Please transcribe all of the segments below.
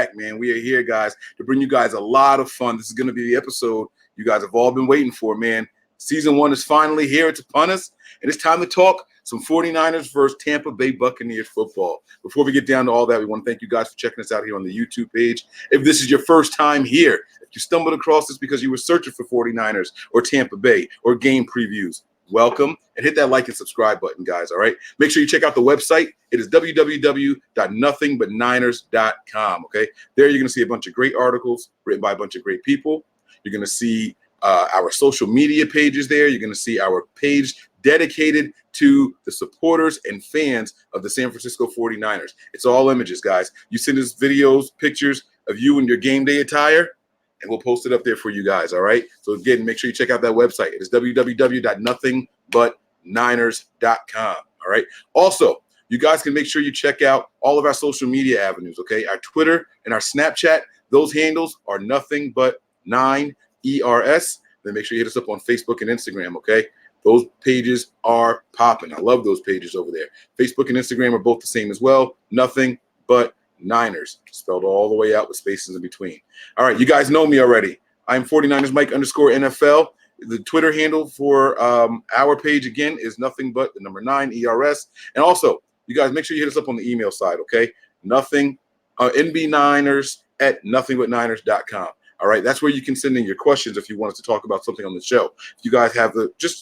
back, man. We are here, guys, to bring you guys a lot of fun. This is going to be the episode you guys have all been waiting for, man. Season 1 is finally here. It's upon us, and it's time to talk some 49ers versus Tampa Bay Buccaneers football. Before we get down to all that, we want to thank you guys for checking us out here on the YouTube page. If this is your first time here, if you stumbled across this because you were searching for 49ers or Tampa Bay or game previews, welcome, and hit that like and subscribe button, guys, all right? Make sure you check out the website. It is www.nothingbutniners.com, okay? There you're going to see a bunch of great articles written by a bunch of great people. You're going to see our social media pages there. You're going to see our page dedicated to the supporters and fans of the San Francisco 49ers. It's all images, guys. You send us videos, pictures of you in your game day attire, and we'll post it up there for you guys, all right? So, again, make sure you check out that website. It is www.nothingbutniners.com, all right? Also, you guys can make sure you check out all of our social media avenues, okay? Our Twitter and our Snapchat, those handles are nothing but 9ERS. Then make sure you hit us up on Facebook and Instagram, okay? Those pages are popping. I love those pages over there. Facebook and Instagram are both the same as well. Nothing but Niners, spelled all the way out with spaces in between. All right, you guys know me already. I'm 49ers Mike _NFL. The Twitter handle for our page, again, is nothing but the number 9ERS. And also, you guys make sure you hit us up on the email side, okay? NBNiners@nothingbutniners.com. All right, that's where you can send in your questions if you want us to talk about something on the show. If you guys have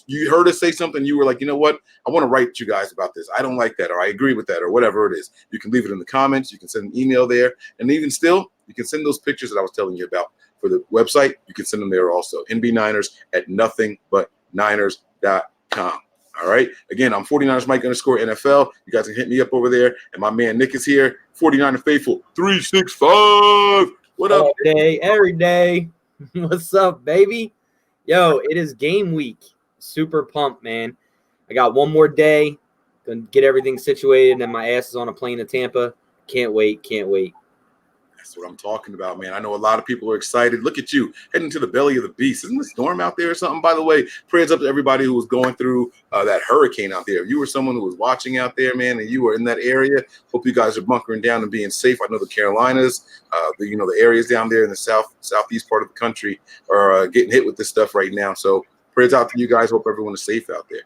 you heard us say something, you were like, you know what, I want to write to you guys about this. I don't like that, or I agree with that, or whatever it is. You can leave it in the comments. You can send an email there. And even still, you can send those pictures that I was telling you about for the website. You can send them there also. NBNiners@nothingbutniners.com. All right. Again, I'm 49ers Mike _NFL. You guys can hit me up over there. And my man Nick is here. 49er Faithful 365. What up? All day, every day. What's up, baby? Yo, it is game week. Super pumped, man. I got one more day. Gonna get everything situated, and my ass is on a plane to Tampa. Can't wait. That's what I'm talking about, man. I know a lot of people are excited. Look at you heading to the belly of the beast. Isn't the storm out there or something? By the way, prayers up to everybody who was going through that hurricane out there. If you were someone who was watching out there, man, and you were in that area, hope you guys are bunkering down and being safe. I know the Carolinas, the areas down there in the southeast part of the country are getting hit with this stuff right now. So prayers out to you guys. Hope everyone is safe out there.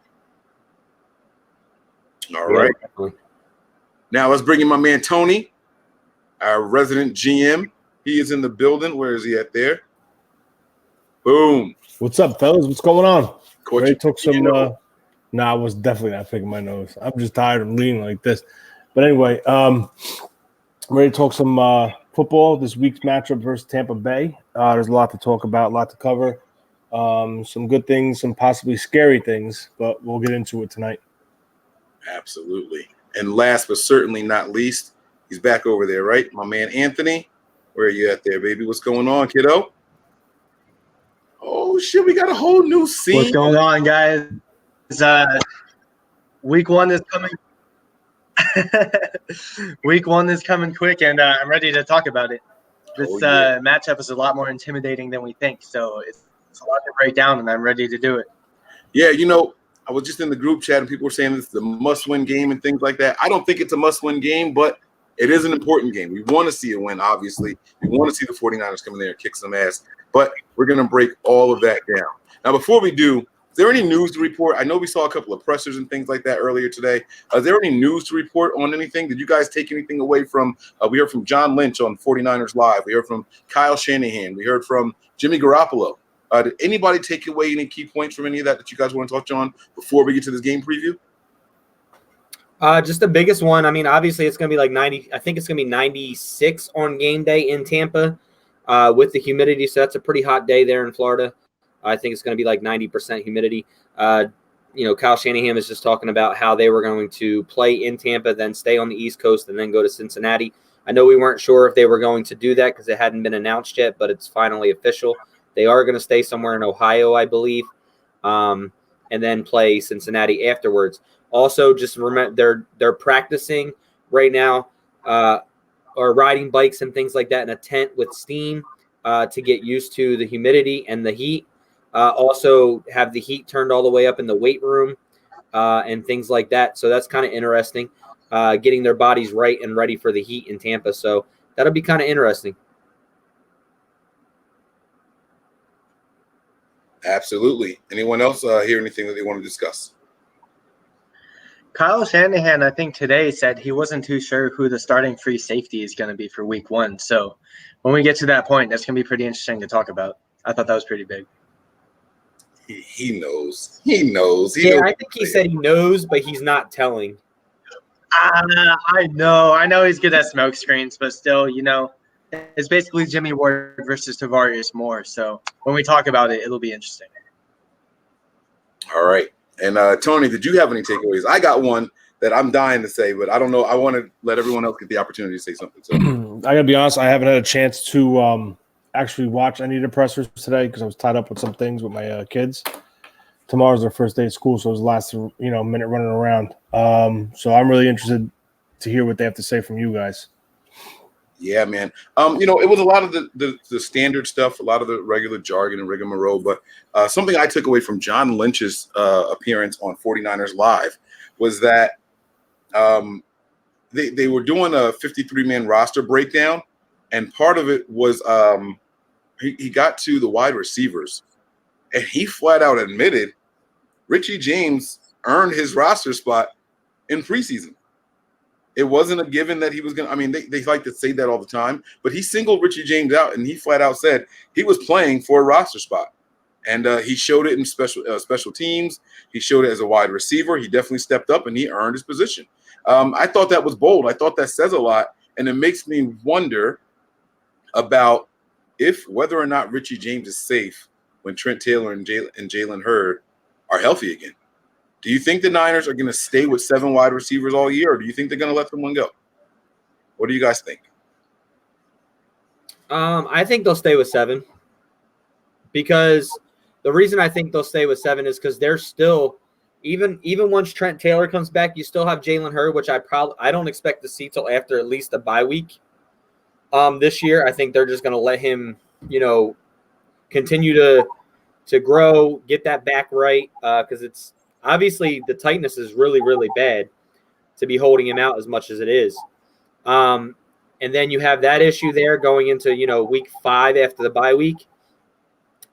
All right. Definitely. Now let's bring in my man Tony, our resident GM. He is in the building. Where is he at there? Boom. What's up, fellas? What's going on? Coach, I took some I was definitely not picking my nose. I'm just tired of leaning like this. But anyway, I'm ready to talk some football. This week's matchup versus Tampa Bay. There's a lot to talk about, a lot to cover. Some good things, some possibly scary things, but we'll get into it tonight. Absolutely. And last but certainly not least, he's back over there, right? My man Anthony. Where are you at there, baby? What's going on, kiddo? Oh, shit, we got a whole new scene. What's going on, guys? Week 1 is coming. Week 1 is coming quick, and I'm ready to talk about it. This matchup is a lot more intimidating than we think, so it's a lot to break down, and I'm ready to do it. Yeah, I was just in the group chat, and people were saying this is a must-win game and things like that. I don't think it's a must-win game, but it is an important game. We want to see it win, obviously. We want to see the 49ers come in there and kick some ass, but we're going to break all of that down. Now, before we do, is there any news to report? I know we saw a couple of pressers and things like that earlier today. Is there any news to report on anything? Did you guys take anything away from we heard from John Lynch on 49ers Live. We heard from Kyle Shanahan. We heard from Jimmy Garoppolo. Did anybody take away any key points from any of that you guys want to touch on before we get to this game preview? Just the biggest one. I mean, obviously it's going to be like 90. I think it's going to be 96 on game day in Tampa with the humidity. So that's a pretty hot day there in Florida. I think it's going to be like 90% humidity. Kyle Shanahan was just talking about how they were going to play in Tampa, then stay on the East Coast, and then go to Cincinnati. I know we weren't sure if they were going to do that because it hadn't been announced yet, but it's finally official. They are going to stay somewhere in Ohio, I believe, and then play Cincinnati afterwards. Also, just remember they're practicing right now or riding bikes and things like that in a tent with steam to get used to the humidity and the heat. Also have the heat turned all the way up in the weight room and things like that. So that's kind of interesting, getting their bodies right and ready for the heat in Tampa. So that'll be kind of interesting. Absolutely. Anyone else hear anything that they want to discuss? Kyle Shanahan, I think today said he wasn't too sure who the starting free safety is going to be for week 1. So when we get to that point, that's going to be pretty interesting to talk about. I thought that was pretty big. He knows. He knows. I think he said he knows, but he's not telling. I know he's good at smoke screens, but still, it's basically Jimmy Ward versus Tavarius Moore. So when we talk about it, it'll be interesting. All right. And Tony, did you have any takeaways? I got one that I'm dying to say, but I don't know. I want to let everyone else get the opportunity to say something. So I gotta be honest, I haven't had a chance to actually watch any of the pressers today because I was tied up with some things with my kids. Tomorrow's their first day of school, so it was the last minute running around. So I'm really interested to hear what they have to say from you guys. Yeah, man. It was a lot of the standard stuff, a lot of the regular jargon and rigmarole, but something I took away from John Lynch's appearance on 49ers Live was that they were doing a 53-man roster breakdown, and part of it was he got to the wide receivers, and he flat out admitted Richie James earned his roster spot in preseason. It wasn't a given that he was going to – they like to say that all the time, but he singled Richie James out, and he flat out said he was playing for a roster spot. And he showed it in special teams. He showed it as a wide receiver. He definitely stepped up, and he earned his position. I thought that was bold. I thought that says a lot, and it makes me wonder about whether or not Richie James is safe when Trent Taylor and Jalen Hurd are healthy again. Do you think the Niners are going to stay with 7 wide receivers all year, or do you think they're going to let someone go? What do you guys think? I think they'll stay with 7 because the reason I think they'll stay with 7 is because they're still even once Trent Taylor comes back, you still have Jalen Hurd, which I don't expect to see till after at least the bye week. This year, I think they're just going to let him, continue to grow, get that back right, because it's obviously the tightness is really, really bad to be holding him out as much as it is. And then you have that issue there going into, week 5 after the bye week.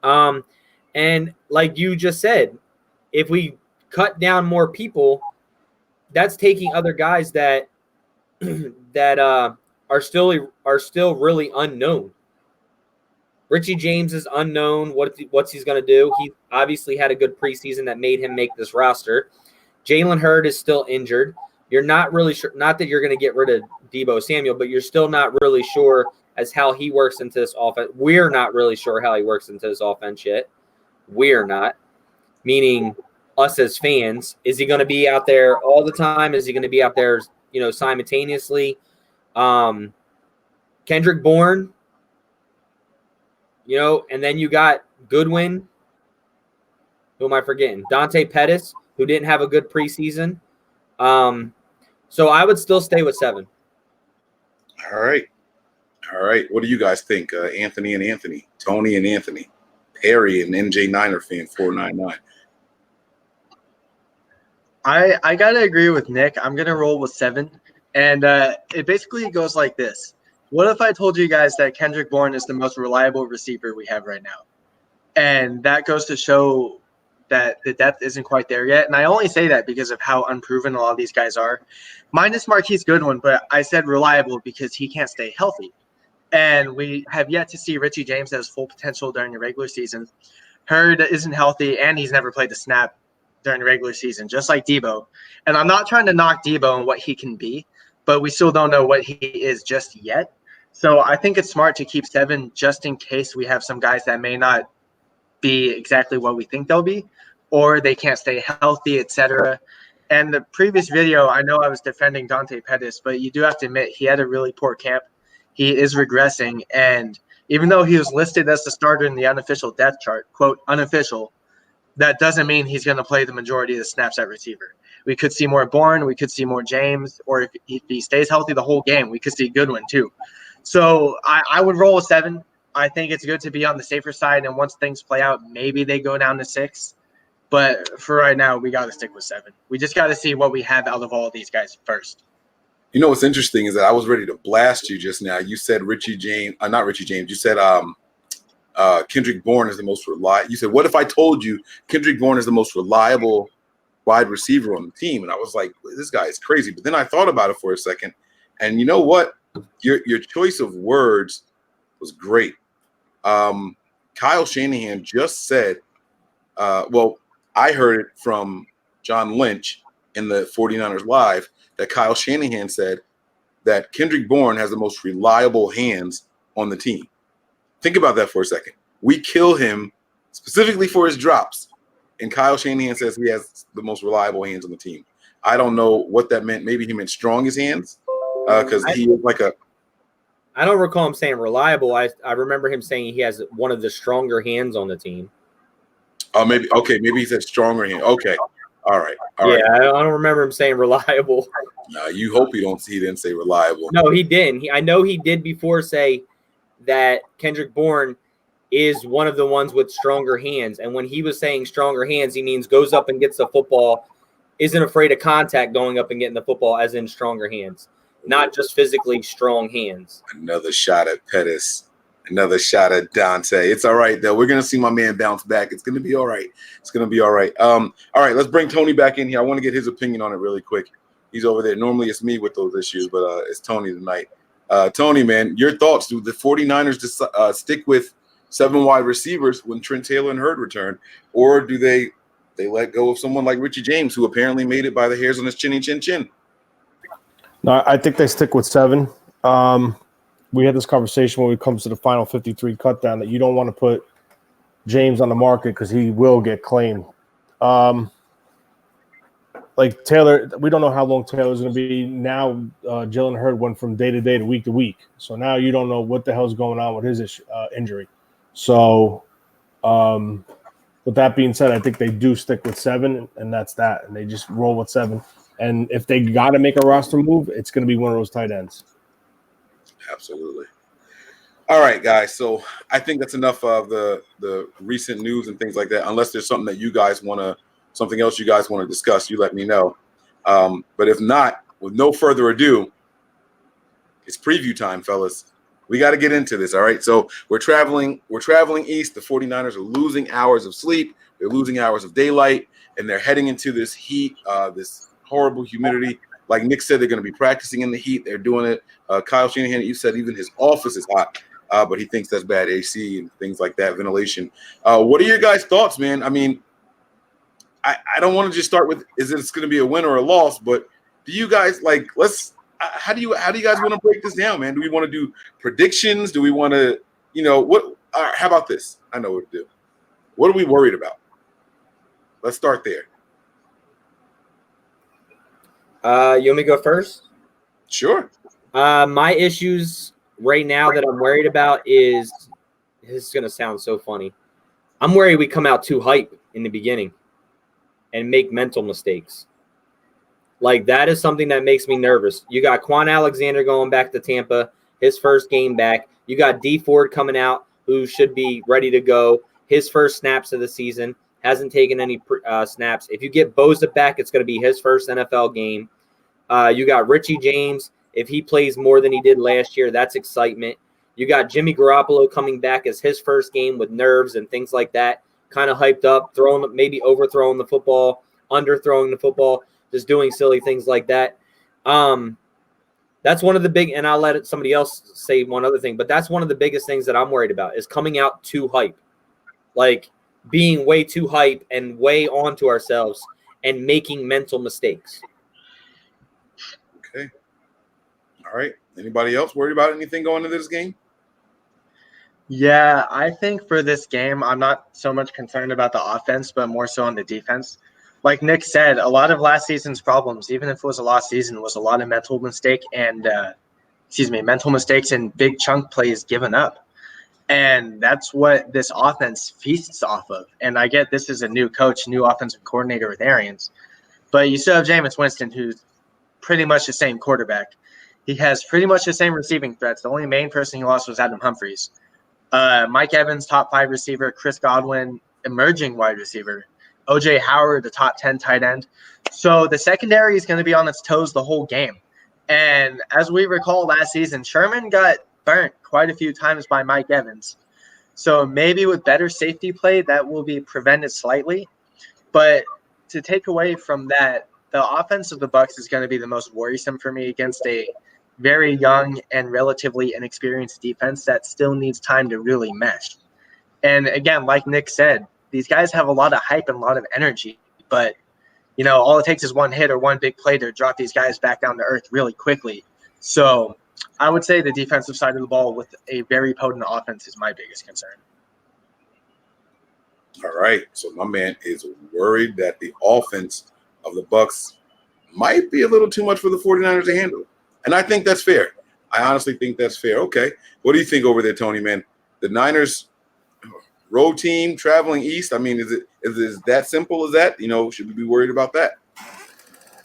And like you just said, if we cut down more people, that's taking other guys that are still really unknown. Richie James is unknown. What's he's going to do? He obviously had a good preseason that made him make this roster. Jalen Hurd is still injured. You're not really sure. Not that you're going to get rid of Deebo Samuel, but you're still not really sure as how he works into this offense. We're not really sure how he works into this offense yet. We're not, meaning us as fans. Is he going to be out there all the time? Is he going to be out there, simultaneously? Kendrick Bourne. And then you got Goodwin. Who am I forgetting? Dante Pettis, who didn't have a good preseason. So I would still stay with 7. All right. What do you guys think? Anthony and Anthony, Tony and Anthony, Perry and NJ Niner fan 499. I got to agree with Nick. I'm going to roll with 7. And it basically goes like this. What if I told you guys that Kendrick Bourne is the most reliable receiver we have right now? And that goes to show that the depth isn't quite there yet. And I only say that because of how unproven a lot of these guys are. Minus Marquise Goodwin, but I said reliable because he can't stay healthy. And we have yet to see Richie James at his full potential during the regular season. Hurd isn't healthy, and he's never played the snap during the regular season, just like Deebo. And I'm not trying to knock Deebo and what he can be, but we still don't know what he is just yet. So I think it's smart to keep 7 just in case we have some guys that may not be exactly what we think they'll be, or they can't stay healthy, etc. And the previous video, I know I was defending Dante Pettis, but you do have to admit he had a really poor camp. He is regressing, and even though he was listed as the starter in the unofficial depth chart, quote, unofficial, that doesn't mean he's going to play the majority of the snaps at receiver. We could see more Bourne, we could see more James, or if he stays healthy the whole game, we could see Goodwin too. So I would roll a 7. I think it's good to be on the safer side, and once things play out, maybe they go down to 6. But for right now, we got to stick with 7. We just got to see what we have out of all of these guys first. You know what's interesting is that I was ready to blast you just now. You said Richie James, not Richie James. You said Kendrick Bourne is the most reliable. You said, what if I told you Kendrick Bourne is the most reliable wide receiver on the team? And I was like, this guy is crazy. But then I thought about it for a second, and you know what? Your choice of words was great. Kyle Shanahan just said, well, I heard it from John Lynch in the 49ers Live that Kyle Shanahan said that Kendrick Bourne has the most reliable hands on the team. Think about that for a second. We kill him specifically for his drops, and Kyle Shanahan says he has the most reliable hands on the team. I don't know what that meant. Maybe he meant strong as hands because he was like a. I don't recall him saying reliable. I remember him saying he has one of the stronger hands on the team. Oh, maybe he said stronger hand. Okay, all right. I don't remember him saying reliable. No, you hope he didn't say reliable. No, he didn't. I know he did before say that Kendrick Bourne is one of the ones with stronger hands. And when he was saying stronger hands, he means goes up and gets the football, isn't afraid of contact going up and getting the football, as in stronger hands, not just physically strong hands. Another shot at Pettis. Another shot at Dante. It's all right, though. We're going to see my man bounce back. It's going to be all right. It's going to be all right. All right, let's bring Tony back in here. I want to get his opinion on it really quick. He's over there. Normally it's me with those issues, but it's Tony tonight. Tony, man, your thoughts. Do the 49ers stick with 7 wide receivers when Trent Taylor and Hurd return, or do they let go of someone like Richie James, who apparently made it by the hairs on his chin? No, I think they stick with 7. We had this conversation when it comes to the final 53 cut down that you don't want to put James on the market because he will get claimed. Like Taylor, we don't know how long Taylor's going to be. Now, Jalen Hurd went from day to day to week. So now you don't know what the hell's going on with his injury. So, with that being said, I think they do stick with 7, and that's that. And they just roll with 7. And if they got to make a roster move, it's going to be one of those tight ends. Absolutely. All right, guys. So I think that's enough of the recent news and things like that. Unless there's something that you guys something else you guys want to discuss, you let me know. But if not, with no further ado, it's preview time, fellas. We got to get into this, all right? So we're traveling east. The 49ers are losing hours of sleep. They're losing hours of daylight, and they're heading into this heat, this horrible humidity. Like Nick said, they're going to be practicing in the heat. They're doing it. Kyle Shanahan, you said even his office is hot, but he thinks that's bad AC and things like that, ventilation. What are your guys' thoughts, man? I mean, I don't want to just start with is it's going to be a win or a loss, but do you guys how do you guys want to break this down, man? Do we want to do predictions? Do we want to, what? How about this? I know what to do. What are we worried about? Let's start there. You want me to go first? Sure. My issues right now that I'm worried about is this is going to sound so funny. I'm worried we come out too hype in the beginning and make mental mistakes. Like, that is something that makes me nervous. You got Quan Alexander going back to Tampa, his first game back. You got D Ford coming out, who should be ready to go. His first snaps of the season, hasn't taken any snaps. If you get Bosa back, it's going to be his first NFL game. You got Richie James. If he plays more than he did last year, that's excitement. You got Jimmy Garoppolo coming back as his first game with nerves and things like that. Kind of hyped up, maybe overthrowing the football, underthrowing the football, just doing silly things like that. That's one of the big, and I'll let somebody else say one other thing, but that's one of the biggest things that I'm worried about is coming out too hype. Like being way too hype and way onto ourselves and making mental mistakes. Okay. All right. Anybody else worried about anything going into this game? Yeah, I think for this game, I'm not so much concerned about the offense, but more so on the defense. Like Nick said, a lot of last season's problems, even if it was a lost season, was a lot of mental mistakes and big chunk plays given up. And that's what this offense feasts off of. And I get this is a new coach, new offensive coordinator with Arians. But you still have Jameis Winston, who's pretty much the same quarterback. He has pretty much the same receiving threats. The only main person he lost was Adam Humphries. Mike Evans, top 5 receiver. Chris Godwin, emerging wide receiver. O.J. Howard, the top 10 tight end. So the secondary is going to be on its toes the whole game. And as we recall last season, Sherman got burnt quite a few times by Mike Evans. So maybe with better safety play, that will be prevented slightly. But to take away from that, the offense of the Bucs is going to be the most worrisome for me against a very young and relatively inexperienced defense that still needs time to really mesh. And again, like Nick said, these guys have a lot of hype and a lot of energy, but all it takes is one hit or one big play to drop these guys back down to earth really quickly. So I would say the defensive side of the ball with a very potent offense is my biggest concern. All right. So my man is worried that the offense of the Bucs might be a little too much for the 49ers to handle. And I think that's fair. I honestly think that's fair. Okay. What do you think over there, Tony, man? The Niners road team traveling east. I mean, is it that simple as that? Should we be worried about that?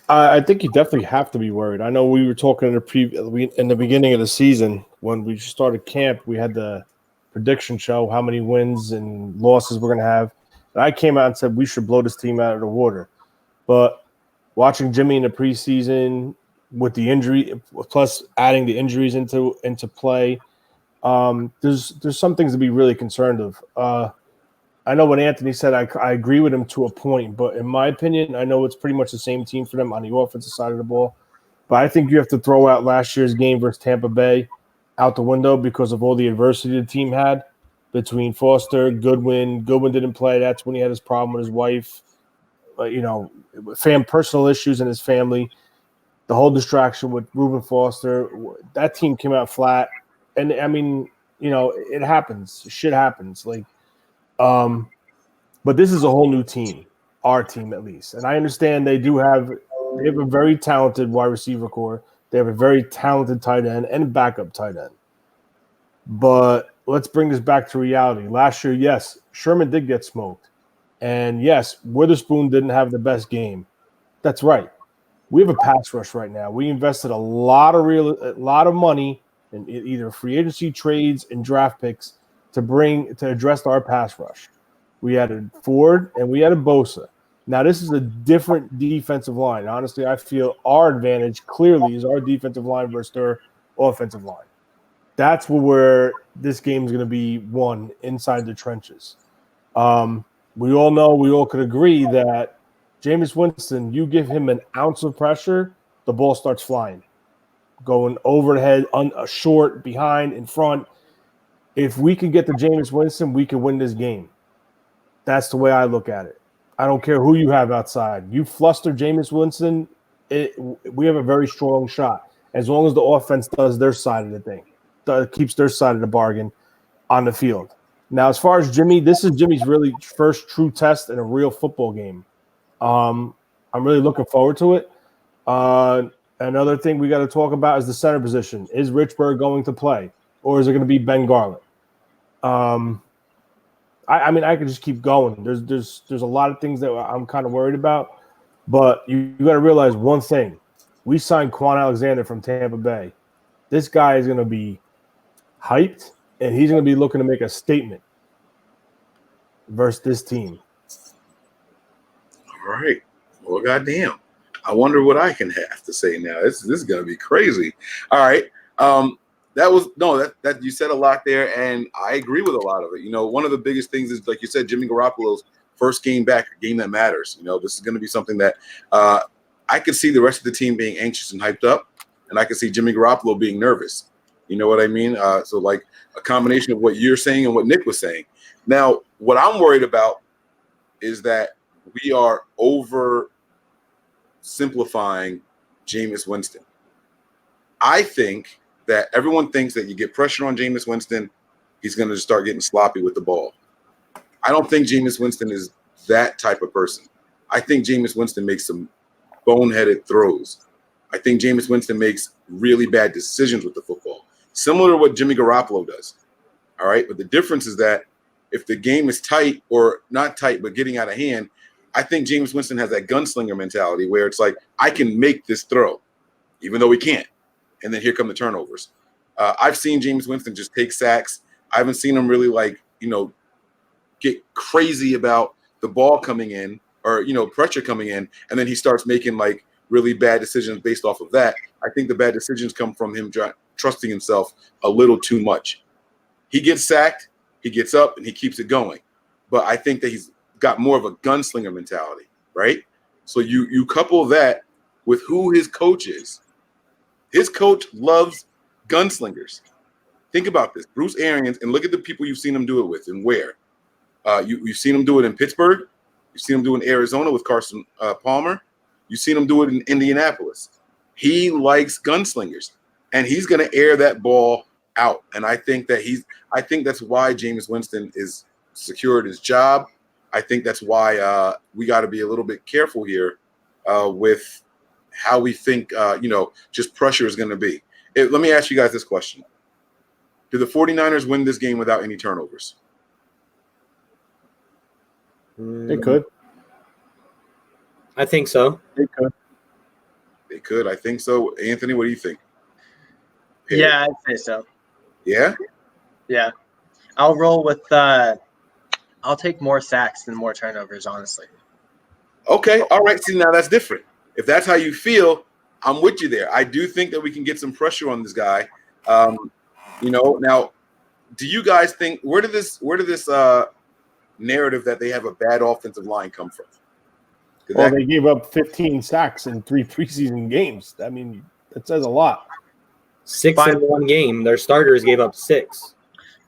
I think you definitely have to be worried. I know we were talking in the beginning of the season when we started camp. We had the prediction show how many wins and losses we're going to have. And I came out and said we should blow this team out of the water. But watching Jimmy in the preseason with the injury, plus adding the injuries into play, there's some things to be really concerned of. I know what Anthony said. I agree with him to a point, but in my opinion, I know it's pretty much the same team for them on the offensive side of the ball. But I think you have to throw out last year's game versus Tampa Bay out the window because of all the adversity the team had between Foster, Goodwin. Goodwin didn't play. That's when he had his problem with his wife. Personal issues in his family. The whole distraction with Reuben Foster. That team came out flat. And, I mean, it happens. Shit happens. But this is a whole new team, our team at least. And I understand they have a very talented wide receiver core. They have a very talented tight end and backup tight end. But let's bring this back to reality. Last year, yes, Sherman did get smoked. And yes, Witherspoon didn't have the best game. That's right. We have a pass rush right now. We invested a lot of money in either free agency trades and draft picks to address our pass rush. We added Ford and we added Bosa. Now, this is a different defensive line. Honestly, I feel our advantage clearly is our defensive line versus their offensive line. That's where this game is going to be won inside the trenches. We all could agree that Jameis Winston, you give him an ounce of pressure, the ball starts flying. Going overhead, short, behind, in front. If we can get to Jameis Winston, we can win this game. That's the way I look at it. I don't care who you have outside. You fluster Jameis Winston, we have a very strong shot. As long as the offense does their side of the thing, keeps their side of the bargain on the field. Now, as far as Jimmy, this is Jimmy's really first true test in a real football game. I'm really looking forward to it. Another thing we got to talk about is the center position. Is Richburg going to play, or is it going to be Ben Garland? I mean, I could just keep going. There's a lot of things that I'm kind of worried about, but you got to realize one thing. We signed Quan Alexander from Tampa Bay. This guy is going to be hyped, and he's going to be looking to make a statement versus this team. All right. Well, goddamn. I wonder what I can have to say now. This is going to be crazy. All right. That you said a lot there, and I agree with a lot of it. One of the biggest things is, like you said, Jimmy Garoppolo's first game back, a game that matters. This is going to be something that I could see the rest of the team being anxious and hyped up, and I could see Jimmy Garoppolo being nervous. You know what I mean? So like a combination of what you're saying and what Nick was saying. Now, what I'm worried about is that we are oversimplifying Jameis Winston. I think that everyone thinks that you get pressure on Jameis Winston, he's going to start getting sloppy with the ball. I don't think Jameis Winston is that type of person. I think Jameis Winston makes some boneheaded throws. I think Jameis Winston makes really bad decisions with the football, similar to what Jimmy Garoppolo does. All right, but the difference is that if the game is tight or not tight but getting out of hand, I think Jameis Winston has that gunslinger mentality where it's like, I can make this throw, even though we can't. And then here come the turnovers. I've seen Jameis Winston just take sacks. I haven't seen him really get crazy about the ball coming in or, pressure coming in. And then he starts making really bad decisions based off of that. I think the bad decisions come from him trusting himself a little too much. He gets sacked, he gets up, and he keeps it going. But I think that he's got more of a gunslinger mentality, right? So you couple that with who his coach is. His coach loves gunslingers. Think about this. Bruce Arians, and look at the people you've seen him do it with and where. You've seen him do it in Pittsburgh. You've seen him do it in Arizona with Carson Palmer. You've seen him do it in Indianapolis. He likes gunslingers, and he's going to air that ball out. And I think that's why Jameis Winston is secured his job. I think that's why we got to be a little bit careful here with how we think, just pressure is going to be. Let me ask you guys this question. Do the 49ers win this game without any turnovers? They could. I think so. They could. They could. I think so. Anthony, what do you think? Yeah, I'd say so. Yeah? Yeah. I'll roll with I'll take more sacks than more turnovers, honestly. Okay. All right. See, now that's different. If that's how you feel, I'm with you there. I do think that we can get some pressure on this guy. Now, do you guys think where did this narrative that they have a bad offensive line come from? Well, they gave up 15 sacks in 3 preseason games. I mean, that says a lot. 6 in one game. Their starters gave up 6.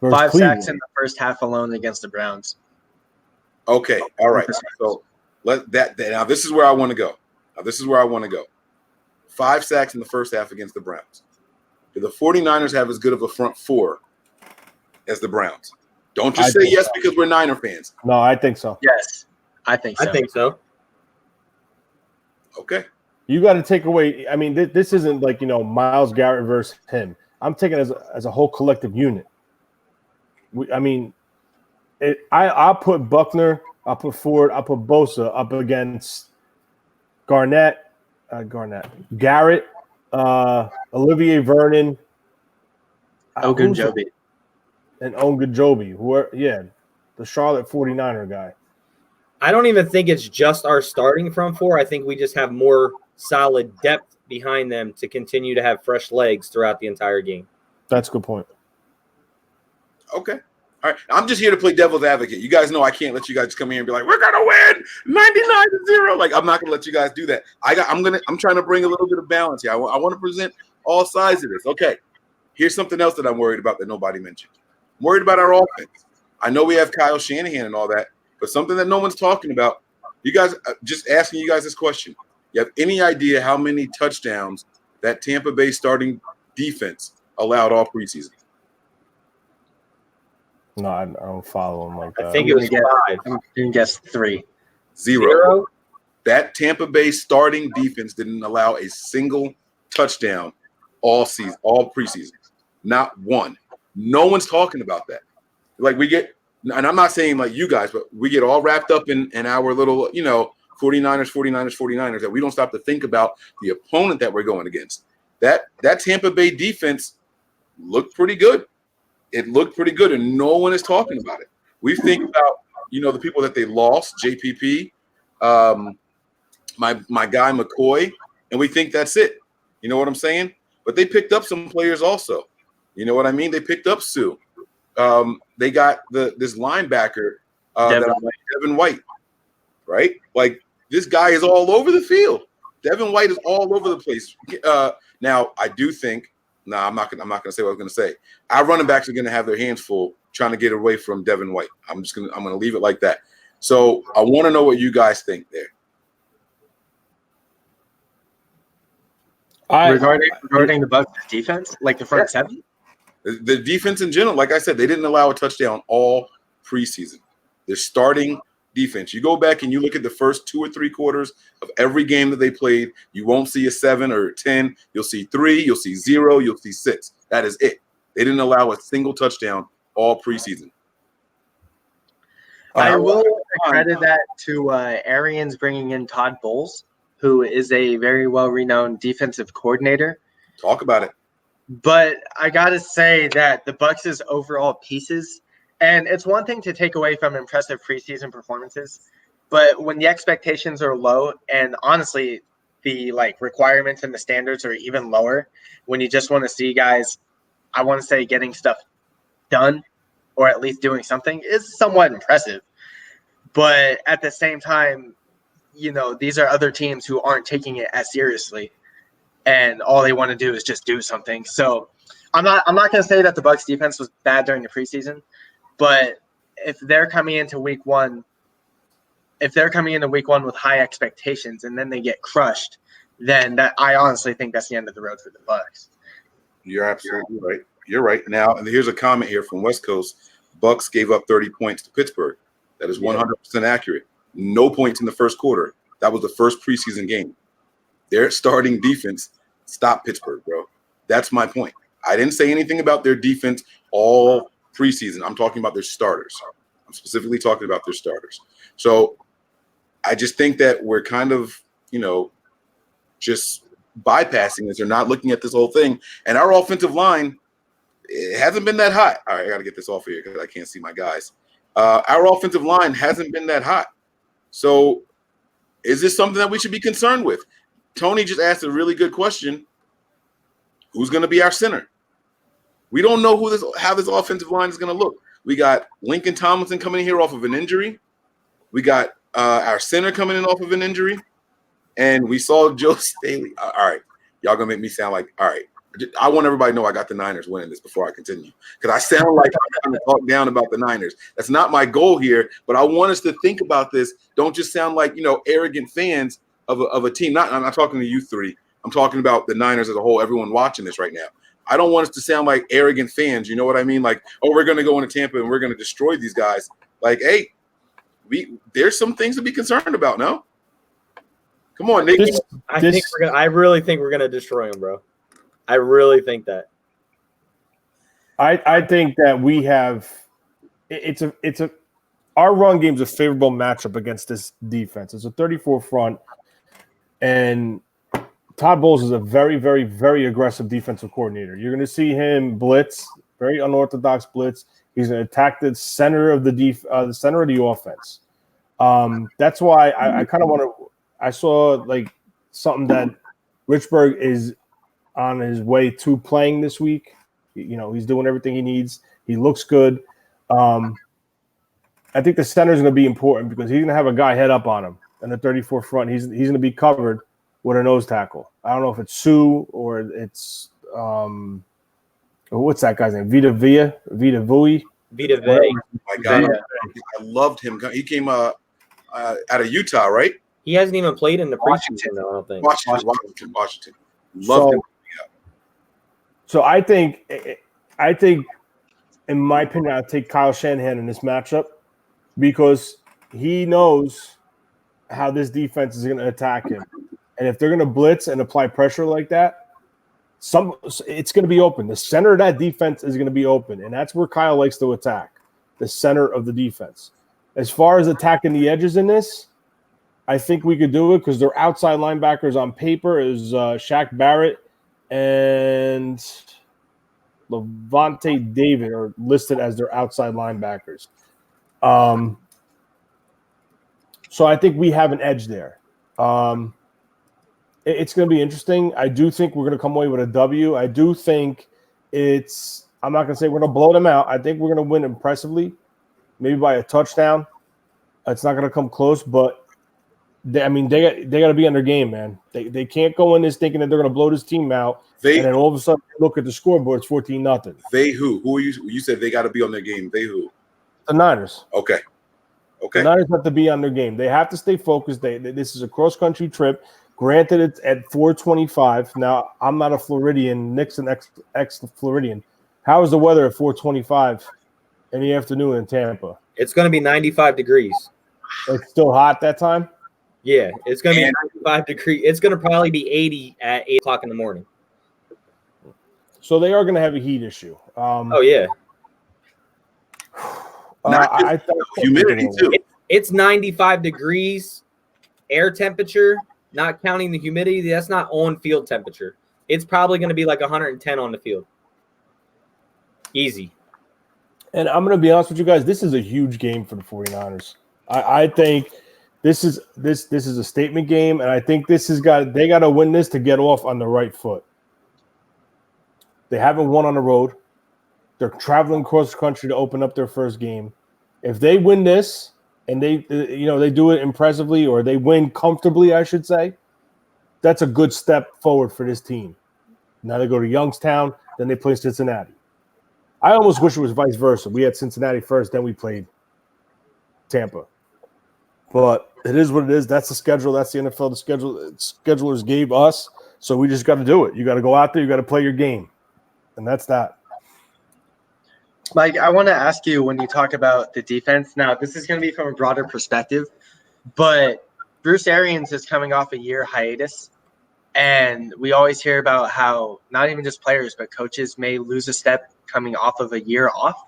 5 sacks in the first half alone against the Browns. Okay. All right. So now this is where I want to go. 5 sacks in the first half against the Browns. Do the 49ers have as good of a front four as the Browns? Don't just say yes because we're Niner fans. No, I think so. Yes, I think so. I think so. Okay. You got to take away. I mean, this isn't like, Myles Garrett versus him. I'm taking it as a whole collective unit. I'll put Buckner, I'll put Ford, I'll put Bosa up against Garrett, Olivier Vernon, Ogunjobi. And Ogunjobi, the Charlotte 49er guy. I don't even think it's just our starting front four. I think we just have more solid depth behind them to continue to have fresh legs throughout the entire game. That's a good point. Okay. All right. I'm just here to play devil's advocate. You guys know I can't let you guys come here and be like, we're gonna win 99-0. Like, I'm not gonna let you guys do that. I'm trying to bring a little bit of balance here. I want to present all sides of this. Okay. Here's something else that I'm worried about that nobody mentioned. I'm worried about our offense. I know we have Kyle Shanahan and all that, but something that no one's talking about. You guys, just asking you guys this question. You have any idea how many touchdowns that Tampa Bay starting defense allowed all preseason? No, I don't follow him like that. I think it was 5. I'm going to guess 3. 0. That Tampa Bay starting defense didn't allow a single touchdown all season, all preseason. Not one. No one's talking about that. Like, we get, and I'm not saying like you guys, but we get all wrapped up in our little, 49ers, that we don't stop to think about the opponent that we're going against. That Tampa Bay defense looked pretty good. It looked pretty good, and no one is talking about it. We think about, the people that they lost, JPP, my guy McCoy, and we think that's it. You know what I'm saying? But they picked up some players also. You know what I mean? They picked up Sue. They got this linebacker, Devin White, right? Like, this guy is all over the field. Devin White is all over the place. Now, I do think. I'm not gonna say what I was gonna say. Our running backs are gonna have their hands full trying to get away from Devin White. I'm gonna leave it like that. So I want to know what you guys think there. Regarding the Bucs defense, like the front seven? The defense in general, like I said, they didn't allow a touchdown all preseason. They're starting defense. You go back and you look at the first 2 or 3 quarters of every game that they played, you won't see a 7 or a 10. You'll see 3, you'll see 0, you'll see 6. That is it. They didn't allow a single touchdown all preseason. I will credit that to Arians bringing in Todd Bowles, who is a very well-renowned defensive coordinator. Talk about it. But I got to say that the Bucs' overall pieces, and it's one thing to take away from impressive preseason performances, but when the expectations are low, and honestly, the like requirements and the standards are even lower, when you just want to see guys, I want to say getting stuff done or at least doing something is somewhat impressive. But at the same time, these are other teams who aren't taking it as seriously, and all they want to do is just do something. So I'm not going to say that the Bucs defense was bad during the preseason, but if they're coming into week one with high expectations and then they get crushed, then I honestly think that's the end of the road for the Bucs. You're absolutely right. You're right. Now, and here's a comment here from West Coast. Bucs gave up 30 points to Pittsburgh. That is 100% accurate. No points in the first quarter. That was the first preseason game. Their starting defense stopped Pittsburgh, bro. That's my point. I didn't say anything about their defense all preseason. I'm talking about their starters. I'm specifically talking about their starters. So I just think that we're kind of, just bypassing this. They're not looking at this whole thing. And our offensive line, it hasn't been that hot. All right, I got to get this off here because I can't see my guys. Our offensive line hasn't been that hot. So is this something that we should be concerned with? Tony just asked a really good question. Who's going to be our center? We don't know how this offensive line is going to look. We got Lincoln Tomlinson coming in here off of an injury. We got our center coming in off of an injury. And we saw Joe Staley. All right. Y'all going to make me sound like, all right. I want everybody to know I got the Niners winning this before I continue. Because I sound like I'm trying to talk down about the Niners. That's not my goal here. But I want us to think about this. Don't just sound like, arrogant fans of a team. I'm not talking to you three. I'm talking about the Niners as a whole, everyone watching this right now. I don't want us to sound like arrogant fans. You know what I mean? Like, oh, we're going to go into Tampa and we're going to destroy these guys. Like, hey, there's some things to be concerned about, no? Come on, Nick. I really think we're gonna destroy them, bro. I really think that. I think that we have our run game's a favorable matchup against this defense. It's a 34 front, and Todd Bowles is a very, very, very aggressive defensive coordinator. You're going to see him blitz, very unorthodox blitz. He's going to attack the center of the center of the offense. That's why I kind of want to. I saw like something that Richburg is on his way to playing this week. He's doing everything he needs. He looks good. I think the center is going to be important because he's going to have a guy head up on him in the 34 front. He's going to be covered with a nose tackle. I don't know if it's Sue or it's what's that guy's name? Vita Vea. My God, I loved him. He came out of Utah, right? He hasn't even played in the preseason, though, I don't think. Washington. Loved him. So I think, in my opinion, I'll take Kyle Shanahan in this matchup because he knows how this defense is going to attack him. And if they're going to blitz and apply pressure like that, it's going to be open. The center of that defense is going to be open, and that's where Kyle likes to attack, the center of the defense. As far as attacking the edges in this, I think we could do it because their outside linebackers on paper is Shaq Barrett and Levante David are listed as their outside linebackers. So I think we have an edge there. It's going to be interesting. I do think we're going to come away with a W. I do think I'm not going to say we're going to blow them out. I think we're going to win impressively, maybe by a touchdown. It's not going to come close, but they got to be on their game, man. They can't go in this thinking that they're going to blow this team out, and then all of a sudden look at the scoreboard, it's 14-0. They who? Who are you? You said they got to be on their game. They who? The Niners. Okay. The Niners have to be on their game. They have to stay focused. This is a cross-country trip. Granted, it's at 4:25. Now, I'm not a Floridian. Nick's an ex-Floridian. How is the weather at 4:25 in the afternoon in Tampa? It's going to be 95 degrees. It's still hot that time? Yeah, it's going to be 95 degrees. It's going to probably be 80 at 8 o'clock in the morning. So they are going to have a heat issue. Oh, yeah. I humidity, too. It's 95 degrees air temperature, not counting the humidity. That's not on-field temperature. It's probably going to be like 110 on the field. Easy. And I'm going to be honest with you guys. This is a huge game for the 49ers. I think This is a statement game, and I think they got to win this to get off on the right foot. They haven't won on the road. They're traveling cross country to open up their first game. If they win this and they do it impressively, or they win comfortably, I should say, that's a good step forward for this team. Now they go to Youngstown, then they play Cincinnati. I almost wish it was vice versa. We had Cincinnati first, then we played Tampa. But it is what it is. That's the schedule. That's the NFL. The schedulers gave us, so we just got to do it. You got to go out there. You got to play your game, and that's that. Mike, I want to ask you, when you talk about the defense, now this is going to be from a broader perspective, but Bruce Arians is coming off a year hiatus, and we always hear about how not even just players, but coaches may lose a step coming off of a year off.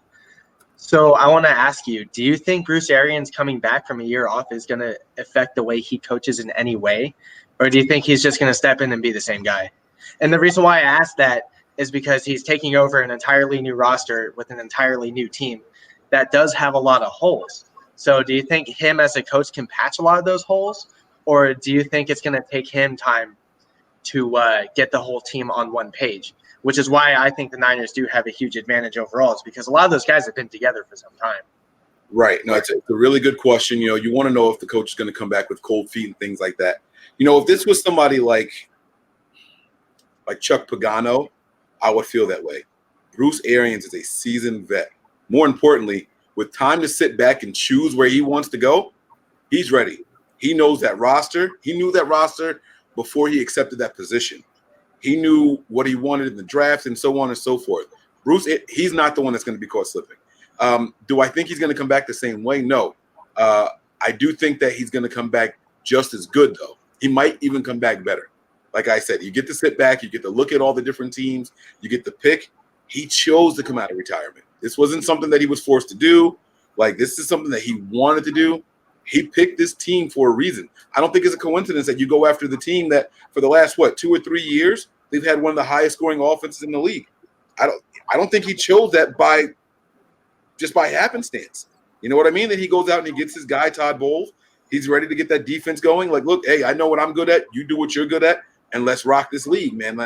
So I want to ask you, do you think Bruce Arians coming back from a year off is going to affect the way he coaches in any way, or do you think he's just going to step in and be the same guy? And the reason why I ask that is because he's taking over an entirely new roster with an entirely new team that does have a lot of holes. So do you think him as a coach can patch a lot of those holes, or do you think it's going to take him time to get the whole team on one page? Which is why I think the Niners do have a huge advantage overall, is because a lot of those guys have been together for some time. Right. No, it's a really good question. You want to know if the coach is going to come back with cold feet and things like that. If this was somebody like Chuck Pagano, I would feel that way. Bruce Arians is a seasoned vet. More importantly, with time to sit back and choose where he wants to go, he's ready. He knows that roster. He knew that roster before he accepted that position. He knew what he wanted in the draft and so on and so forth. Bruce, he's not the one that's going to be caught slipping. Do I think he's going to come back the same way? No. I do think that he's going to come back just as good, though. He might even come back better. Like I said, you get to sit back, you get to look at all the different teams, you get to pick. He chose to come out of retirement. This wasn't something that he was forced to do. This is something that he wanted to do. He picked this team for a reason. I don't think it's a coincidence that you go after the team that for the last, 2 or 3 years, they've had one of the highest scoring offenses in the league. I don't think he chose that by happenstance. You know what I mean? That he goes out and he gets his guy, Todd Bowles. He's ready to get that defense going. Look, hey, I know what I'm good at. You do what you're good at, and let's rock this league, man.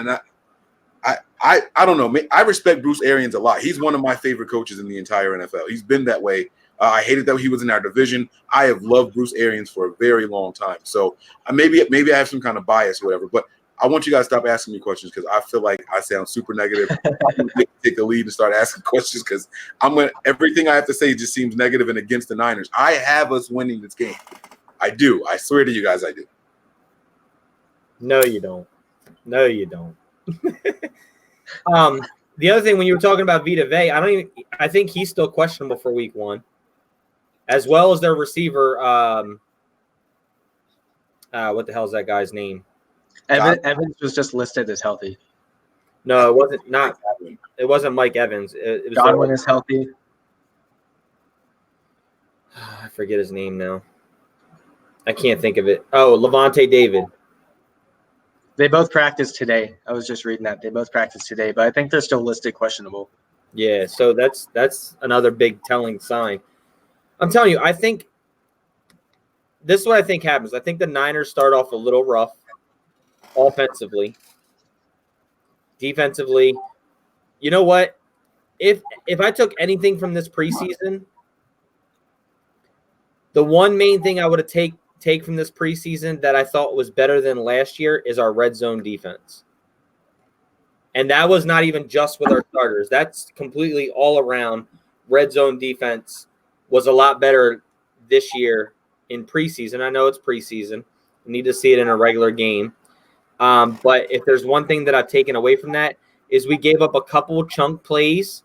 I don't know. I respect Bruce Arians a lot. He's one of my favorite coaches in the entire NFL. He's been that way. I hated that he was in our division. I have loved Bruce Arians for a very long time. So maybe I have some kind of bias or whatever, but I want you guys to stop asking me questions because I feel like I sound super negative. I'm going to take the lead and start asking questions because everything I have to say just seems negative and against the Niners. I have us winning this game. I do. I swear to you guys I do. No, you don't. No, you don't. The other thing, when you were talking about Vita Vea, I think he's still questionable for week 1, as well as their receiver. What the hell is that guy's name? Evans was just listed as healthy. No, it wasn't. It wasn't Mike Evans. It was Godwin is healthy. I forget his name now. I can't think of it. Oh, Levante David. They both practiced today. I was just reading that. They both practiced today, but I think they're still listed questionable. Yeah, so that's another big telling sign. I'm telling you, I think this is what I think happens. I think the Niners start off a little rough offensively. Defensively, you know what? If I took anything from this preseason, the one main thing I would have take from this preseason that I thought was better than last year is our red zone defense. And that was not even just with our starters. That's completely all around. Red zone defense was a lot better this year in preseason. I know it's preseason. We need to see it in a regular game. But if there's one thing that I've taken away from that is we gave up a couple chunk plays.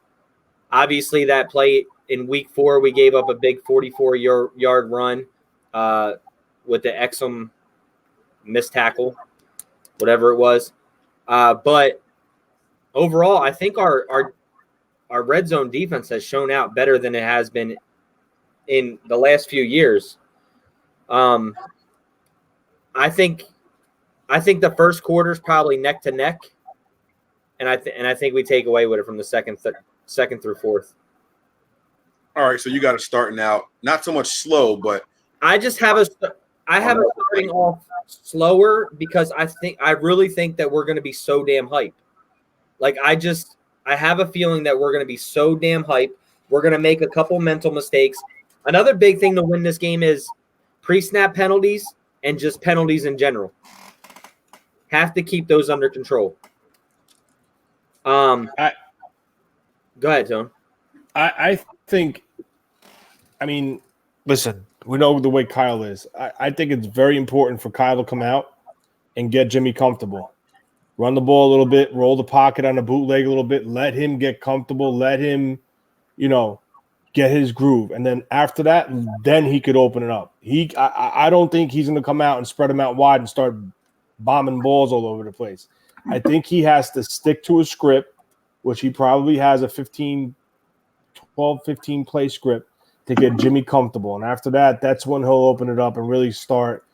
Obviously, that play in week 4, we gave up a big 44-yard run with the Exum missed tackle, whatever it was. But overall, I think our red zone defense has shown out better than it has been in the last few years. I think the first quarter is probably neck to neck, and I think we take away with it from the second through fourth. All right, so you got to start out not so much slow, but I just have us. I have it starting off slower because I really think that we're going to be so damn hype. Like I have a feeling that we're going to be so damn hype. We're going to make a couple mental mistakes. Another big thing to win this game is pre-snap penalties and just penalties in general. Have to keep those under control. Go ahead, Tone. I think, I mean, listen, we know the way Kyle is. I think it's very important for Kyle to come out and get Jimmy comfortable. Run the ball a little bit, roll the pocket on the bootleg a little bit, let him get comfortable, let him, get his groove. And then after that, then he could open it up. I don't think he's going to come out and spread him out wide and start bombing balls all over the place. I think he has to stick to a script, which he probably has a 15 play script to get Jimmy comfortable. And after that, that's when he'll open it up and really start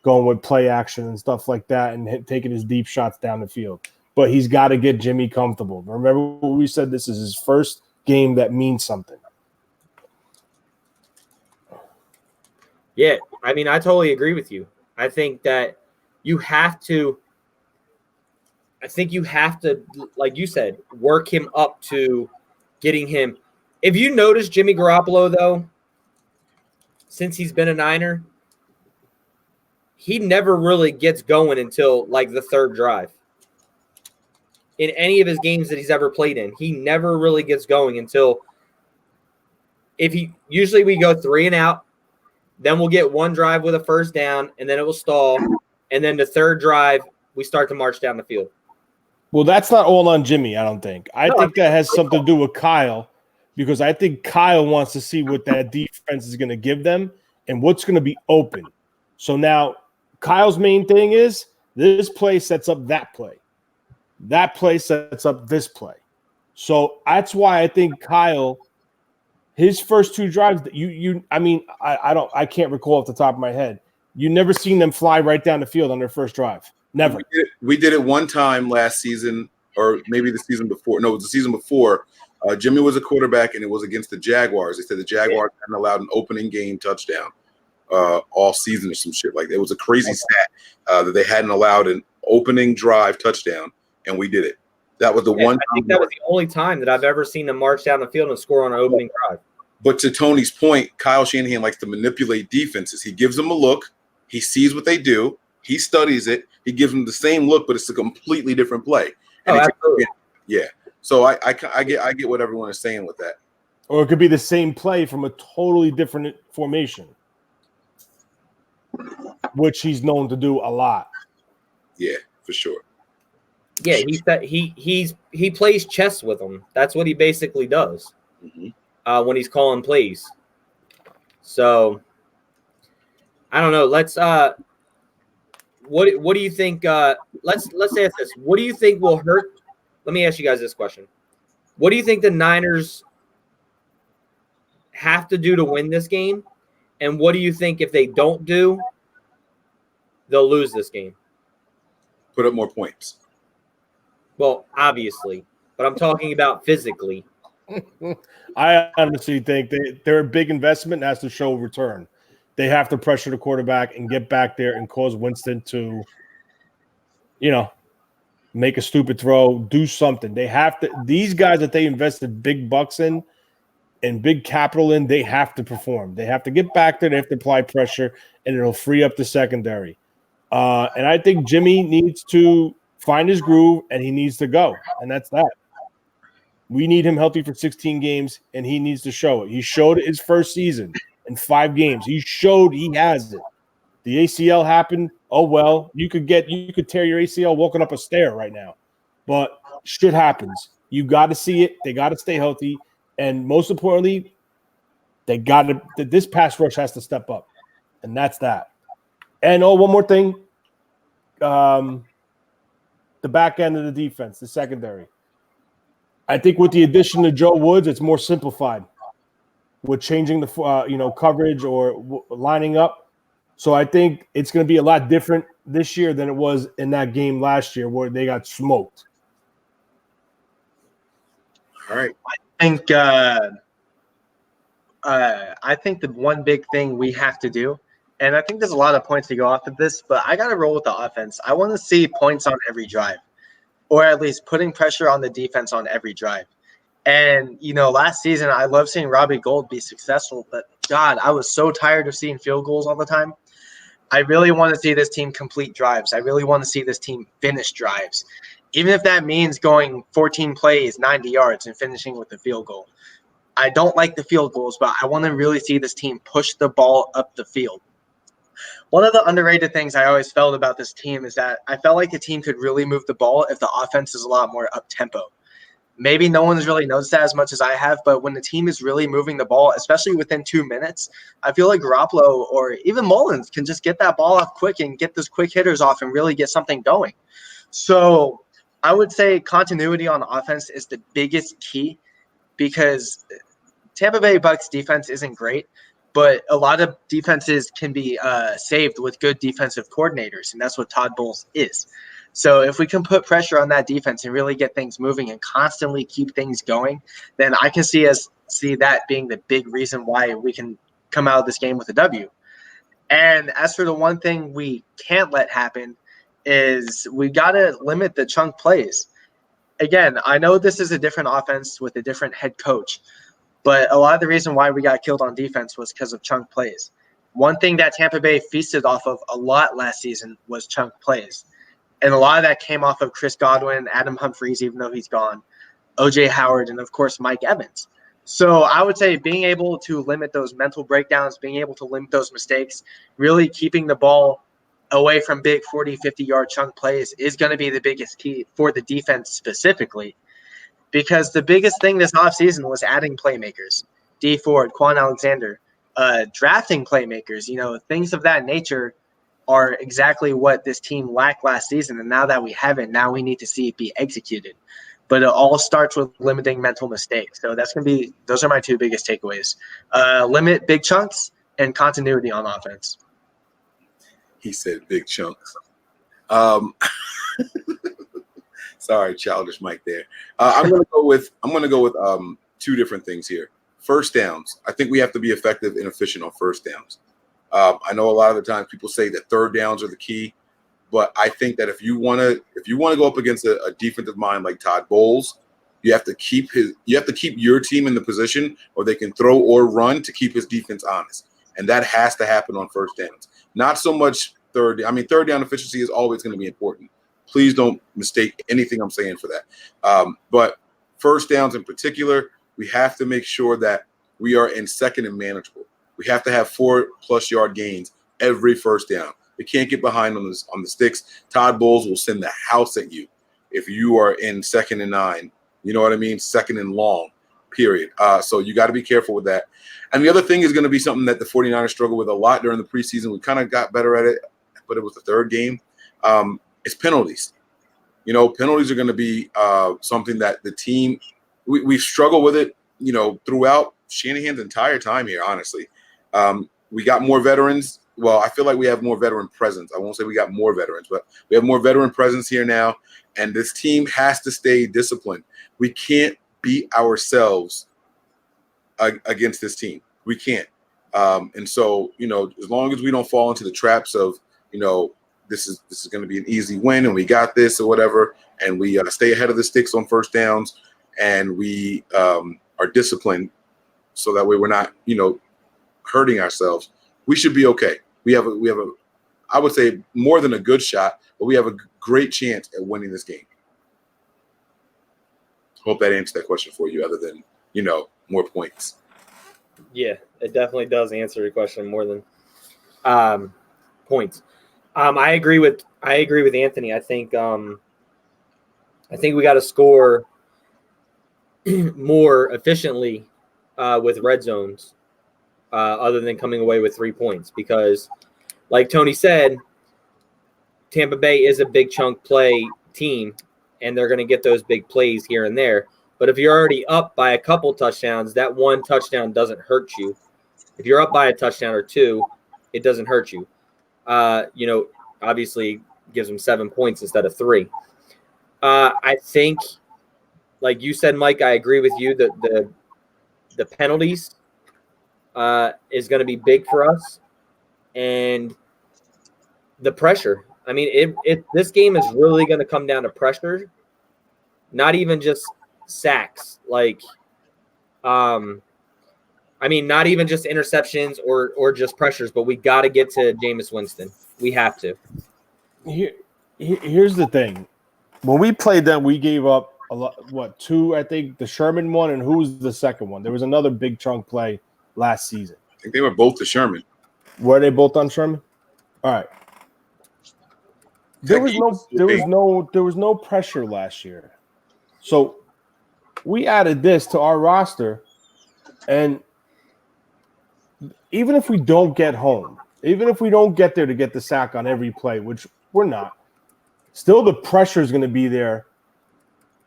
going with play action and stuff like that and taking his deep shots down the field. But he's got to get Jimmy comfortable. Remember what we said, this is his first game that means something. Yeah, I mean, I totally agree with you. I think that you have to, like you said, work him up to getting him. If you notice Jimmy Garoppolo, though, since he's been a Niner, he never really gets going until like the third drive. In any of his games that he's ever played in, he never really gets going until usually we go 3 and out. Then we'll get one drive with a first down, and then it will stall. And then the third drive, we start to march down the field. Well, that's not all on Jimmy, I don't think. I think that has something to do with Kyle, because I think Kyle wants to see what that defense is going to give them and what's going to be open. So now Kyle's main thing is this play sets up that play. That play sets up this play. So that's why I think Kyle – his first 2 drives, I can't recall off the top of my head. You never seen them fly right down the field on their first drive. Never. We did it one time last season, or maybe the season before. No, it was the season before. Jimmy was a quarterback, and it was against the Jaguars. They said the Jaguars hadn't allowed an opening game touchdown all season or some shit like that. It was a crazy stat that they hadn't allowed an opening drive touchdown, and we did it. That was the one. I think that was the only time that I've ever seen them march down the field and score on an opening drive. But to Tony's point, Kyle Shanahan likes to manipulate defenses. He gives them a look. He sees what they do. He studies it. He gives them the same look, but it's a completely different play. And absolutely. Yeah. So I get what everyone is saying with that. Or it could be the same play from a totally different formation, which he's known to do a lot. Yeah, for sure. Yeah, he plays chess with them. That's what he basically does when he's calling plays. So I don't know. Let's what do you think? Let's ask this. What do you think will hurt? Let me ask you guys this question. What do you think the Niners have to do to win this game? And what do you think if they don't do, they'll lose this game? Put up more points. Well, obviously, but I'm talking about physically. I honestly think they're a big investment and has to show return. They have to pressure the quarterback and get back there and cause Winston to, make a stupid throw, do something. They have to. These guys that they invested big bucks in and big capital in, they have to perform. They have to get back there. They have to apply pressure, and it'll free up the secondary. And I think Jimmy needs to find his groove, and he needs to go. And that's that. We need him healthy for 16 games, and he needs to show it. He showed it his first season in 5 games. He showed he has it. The ACL happened. Oh, well, you could tear your ACL walking up a stair right now. But shit happens. You got to see it. They got to stay healthy. And most importantly, this pass rush has to step up. And that's that. And, one more thing. The back end of the defense, the secondary. I think with the addition of Joe Woods, it's more simplified with changing the coverage or lining up. So I think it's going to be a lot different this year than it was in that game last year where they got smoked. All right. I think the one big thing we have to do And I think there's a lot of points to go off of this, but I got to roll with the offense. I want to see points on every drive, or at least putting pressure on the defense on every drive. And, last season, I love seeing Robbie Gould be successful, but God, I was so tired of seeing field goals all the time. I really want to see this team complete drives. I really want to see this team finish drives, even if that means going 14 plays, 90 yards, and finishing with a field goal. I don't like the field goals, but I want to really see this team push the ball up the field. One of the underrated things I always felt about this team is that I felt like the team could really move the ball if the offense is a lot more up-tempo. Maybe no one's really noticed that as much as I have, but when the team is really moving the ball, especially within 2 minutes, I feel like Garoppolo or even Mullins can just get that ball off quick and get those quick hitters off and really get something going. So I would say continuity on offense is the biggest key because Tampa Bay Bucs defense isn't great, but a lot of defenses can be saved with good defensive coordinators, and that's what Todd Bowles is. So if we can put pressure on that defense and really get things moving and constantly keep things going, then I can see that being the big reason why we can come out of this game with a W. And as for the one thing we can't let happen is we got to limit the chunk plays. Again, I know this is a different offense with a different head coach, but a lot of the reason why we got killed on defense was because of chunk plays. One thing that Tampa Bay feasted off of a lot last season was chunk plays. And a lot of that came off of Chris Godwin, Adam Humphries, even though he's gone, O.J. Howard, and, of course, Mike Evans. So I would say being able to limit those mental breakdowns, being able to limit those mistakes, really keeping the ball away from big 40, 50-yard chunk plays is going to be the biggest key for the defense specifically. Because the biggest thing this offseason was adding playmakers. D Ford, Quan Alexander, drafting playmakers, things of that nature are exactly what this team lacked last season. And now that we have it, now we need to see it be executed. But it all starts with limiting mental mistakes. So those are my two biggest takeaways. Limit big chunks and continuity on offense. He said big chunks. Sorry, childish Mike there. I'm gonna go with two different things here. First downs. I think we have to be effective and efficient on first downs. I know a lot of the times people say that third downs are the key, but I think that if you want to go up against a defensive mind like Todd Bowles, you have to keep your team in the position, or they can throw or run to keep his defense honest, and that has to happen on first downs. Not so much third down efficiency is always going to be important. Please don't mistake anything I'm saying for that. But first downs in particular, we have to make sure that we are in second and manageable. We have to have 4+ yard gains every first down. We can't get behind on the sticks. Todd Bowles will send the house at you if you are in 2nd and 9. You know what I mean? 2nd and long, period. So you got to be careful with that. And the other thing is going to be something that the 49ers struggled with a lot during the preseason. We kind of got better at it, but it was the third game. It's penalties. Penalties are going to be something that the team we've struggled with it, throughout Shanahan's entire time here, honestly. We got more veterans. Well, I feel like we have more veteran presence. I won't say we got more veterans, but we have more veteran presence here now, and this team has to stay disciplined. We can't beat ourselves against this team. We can't. And so, as long as we don't fall into the traps of, this is going to be an easy win and we got this or whatever, and we stay ahead of the sticks on first downs, and we are disciplined so that way we're not, hurting ourselves, we should be okay. We have a I would say more than a good shot, but we have a great chance at winning this game. Hope that answers that question for you, other than, more points. Yeah, it definitely does answer your question more than points. I agree with Anthony. I think we got to score more efficiently with red zones, other than coming away with 3 points, because, like Tony said, Tampa Bay is a big chunk play team, and they're going to get those big plays here and there. But if you're already up by a couple touchdowns, that one touchdown doesn't hurt you. If you're up by a touchdown or two, it doesn't hurt you. Obviously gives them 7 points instead of 3. I think, like you said, Mike, I agree with you that the penalties is going to be big for us. and the pressure. I mean, this game is really going to come down to pressure, not even just sacks. Like, I mean, not even just interceptions or just pressures, but we got to get to Jameis Winston. We have to. Here's the thing. When we played them, we gave up a lot. What, two? I think the Sherman one, and who was the second one? There was another big chunk play last season. I think they were both to Sherman. Were they both on Sherman? All right. There was no pressure last year. So we added this to our roster, and even if we don't get home, even if we don't get there to get the sack on every play, which we're not, still the pressure is going to be there,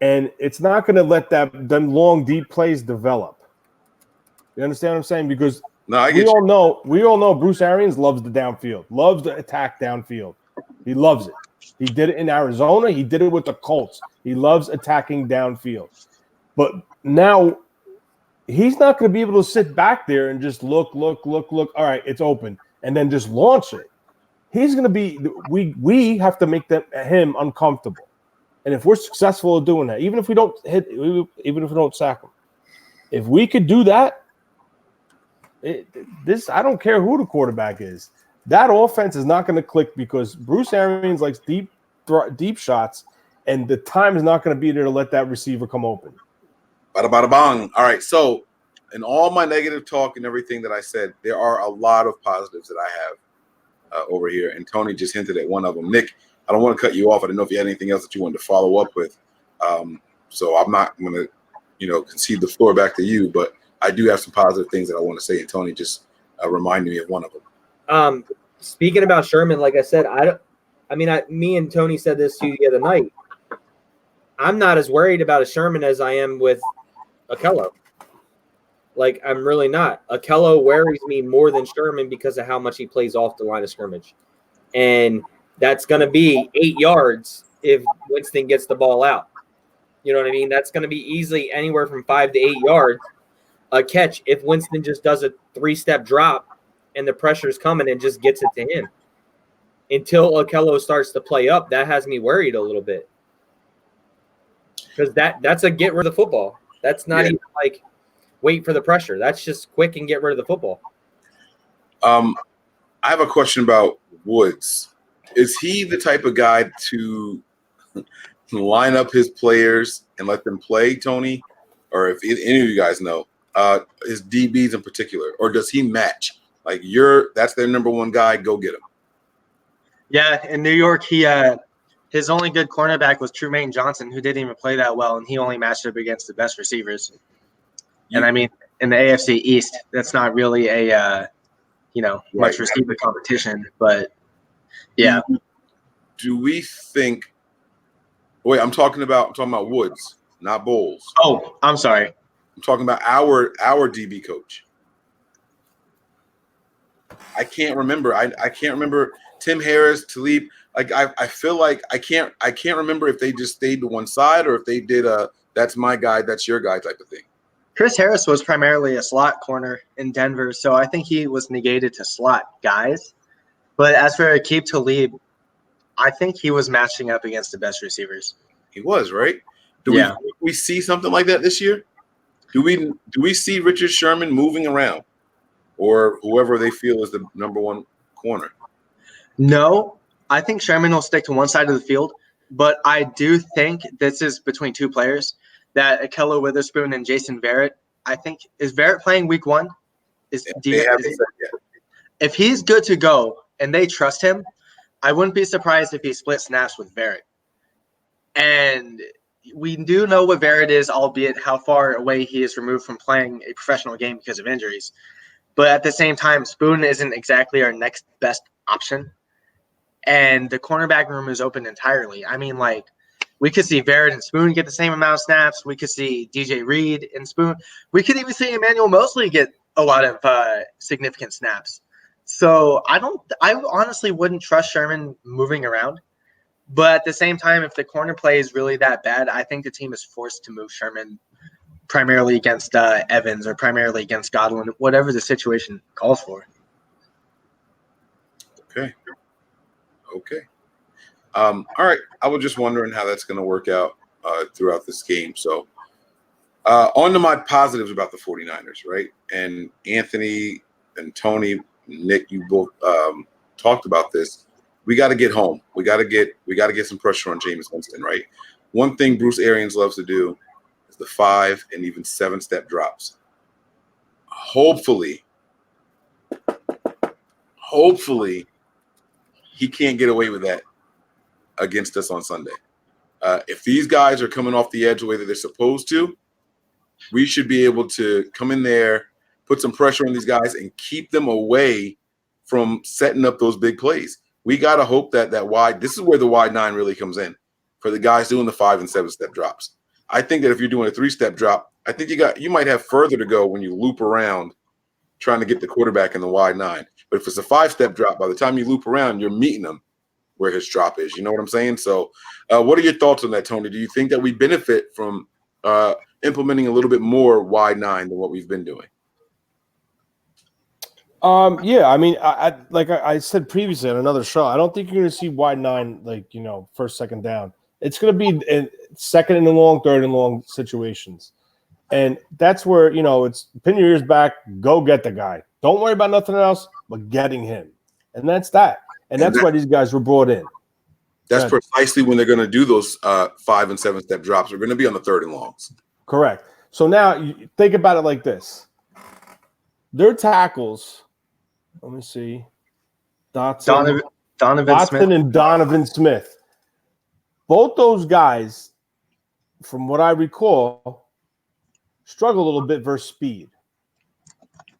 and it's not going to let them long deep plays develop. You understand what I'm saying? Because we all know Bruce Arians loves the downfield, loves to attack downfield. He loves it. He did it in Arizona. He did it with the Colts. He loves attacking downfield. But now he's not going to be able to sit back there and just look. All right, it's open, and then just launch it. He's going to be – we have to make him uncomfortable. And if we're successful at doing that, even if we don't sack him, if we could do that, I don't care who the quarterback is. That offense is not going to click because Bruce Arians likes deep shots, and the time is not going to be there to let that receiver come open. Bada bada bang. All right, so in all my negative talk and everything that I said, there are a lot of positives that I have over here, and Tony just hinted at one of them. Nick, I don't want to cut you off. I didn't know if you had anything else that you wanted to follow up with, so I'm not going to, concede the floor back to you, but I do have some positive things that I want to say, and Tony just reminded me of one of them. Speaking about Sherman, like I said, me and Tony said this to you the other night. I'm not as worried about a Sherman as I am with Akello. Like, I'm really not. Akello worries me more than Sherman because of how much he plays off the line of scrimmage. And that's going to be 8 yards if Winston gets the ball out. You know what I mean? That's going to be easily anywhere from 5 to 8 yards a catch if Winston just does a 3-step drop and the pressure's coming and just gets it to him. Until Akello starts to play up, that has me worried a little bit. Because that's a get rid of the football. That's not even like wait for the pressure. That's just quick and get rid of the football. I have a question about Woods. Is he the type of guy to line up his players and let them play, Tony? Or if any of you guys know, his DBs in particular, or does he match? Like that's their number one guy. Go get him. Yeah, in New York, his only good cornerback was Trumaine Johnson, who didn't even play that well, and he only matched up against the best receivers. And I mean, in the AFC East, that's not really a much receiver competition. But yeah, do we think? Wait, I'm talking about Woods, not Bowles. Oh, I'm sorry. I'm talking about our DB coach. I can't remember. I can't remember Tim Harris, Talib. Like I feel like I can't remember if they just stayed to one side or if they did that's my guy, that's your guy type of thing. Chris Harris was primarily a slot corner in Denver, so I think he was negated to slot guys. But as for Aqib Talib, I think he was matching up against the best receivers. He was, right? Do we see something like that this year? Do we see Richard Sherman moving around, or whoever they feel is the number one corner? No, I think Sherman will stick to one side of the field, but I do think this is between two players, that Akello Witherspoon and Jason Verrett. I think, is Verrett playing week 1? If he's good to go and they trust him, I wouldn't be surprised if he split snaps with Verrett. And we do know what Verrett is, albeit how far away he is removed from playing a professional game because of injuries. But at the same time, Spoon isn't exactly our next best option. And the cornerback room is open entirely. I mean, like, we could see Verrett and Spoon get the same amount of snaps. We could see DJ Reed and Spoon. We could even see Emmanuel Mosley get a lot of significant snaps. So I honestly wouldn't trust Sherman moving around. But at the same time, if the corner play is really that bad, I think the team is forced to move Sherman primarily against Evans or primarily against Godwin, whatever the situation calls for. Okay. All right. I was just wondering how that's going to work out throughout this game. So on to my positives about the 49ers, right? And Anthony and Tony, Nick, you both talked about this. We got to get home. We got to get some pressure on Jameis Winston, right? One thing Bruce Arians loves to do is the 5 and even 7-step drops. Hopefully, he can't get away with that against us on Sunday. If these guys are coming off the edge the way that they're supposed to, we should be able to come in there, put some pressure on these guys, and keep them away from setting up those big plays. We got to hope that wide – this is where the wide 9 really comes in for the guys doing the 5 and 7-step drops. I think that if you're doing a 3-step drop, I think you might have further to go when you loop around trying to get the quarterback in the wide 9. But if it's a 5-step drop, by the time you loop around, you're meeting him where his drop is. You know what I'm saying? So what are your thoughts on that, Tony? Do you think that we benefit from implementing a little bit more wide 9 than what we've been doing? Yeah, I mean, I said previously on another show, I don't think you're going to see wide 9, first, second down. It's going to be in second and long, third and long situations. And that's where, it's pin your ears back, go get the guy. Don't worry about nothing else but getting him. And that's that. And that's why these guys were brought in. That's precisely when they're going to do those 5 and 7-step drops. We're going to be on the third and longs. Correct. So now you think about it like this. Their tackles – let me see. Donovan Dotson Smith and Donovan Smith. Both those guys, from what I recall, struggle a little bit versus speed.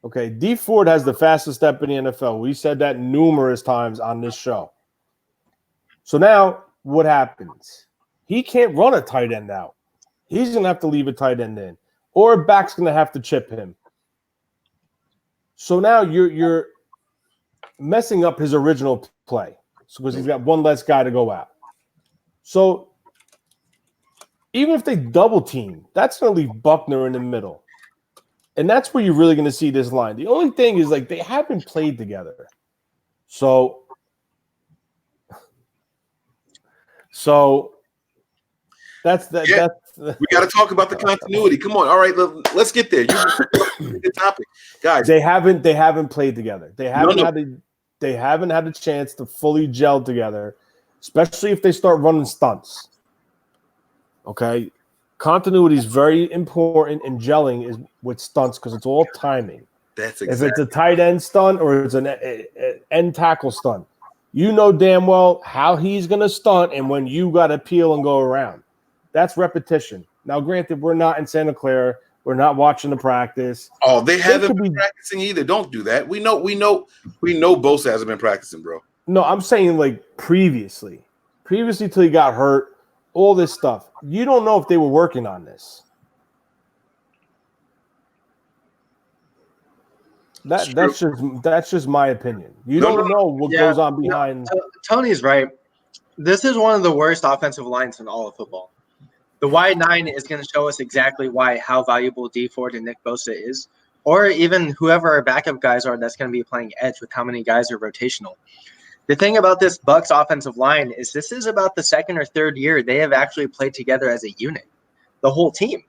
Okay, D Ford has the fastest step in the NFL. We said that numerous times on this show. So now what happens? He can't run a tight end out. He's going to have to leave a tight end in, or a back's going to have to chip him. So now you're messing up his original play because he's got one less guy to go out. So even if they double team, that's going to leave Buckner in the middle. And that's where you're really going to see this line. The only thing is, they haven't played together. So that's that. Yeah. We got to talk about the continuity. Come on. All right, let's get there. The topic. Guys. They haven't played together. They haven't had a chance to fully gel together, especially if they start running stunts. Okay? Continuity is very important, and gelling is with stunts because it's all timing. That's exactly. If it's a tight end stunt or it's an end tackle stunt, you know damn well how he's going to stunt and when you got to peel and go around. That's repetition. Now, granted, we're not in Santa Clara. We're not watching the practice. Oh, they haven't been practicing either. Don't do that. We know Bosa hasn't been practicing, bro. No, I'm saying previously till he got hurt, all this stuff. You don't know if they were working on this. That's just my opinion. You don't know what goes on behind. Tony's right. This is one of the worst offensive lines in all of football. The wide 9 is going to show us exactly how valuable D Ford and Nick Bosa is, or even whoever our backup guys are that's going to be playing edge with how many guys are rotational. The thing about this Bucs offensive line is this is about the second or third year they have actually played together as a unit, the whole team,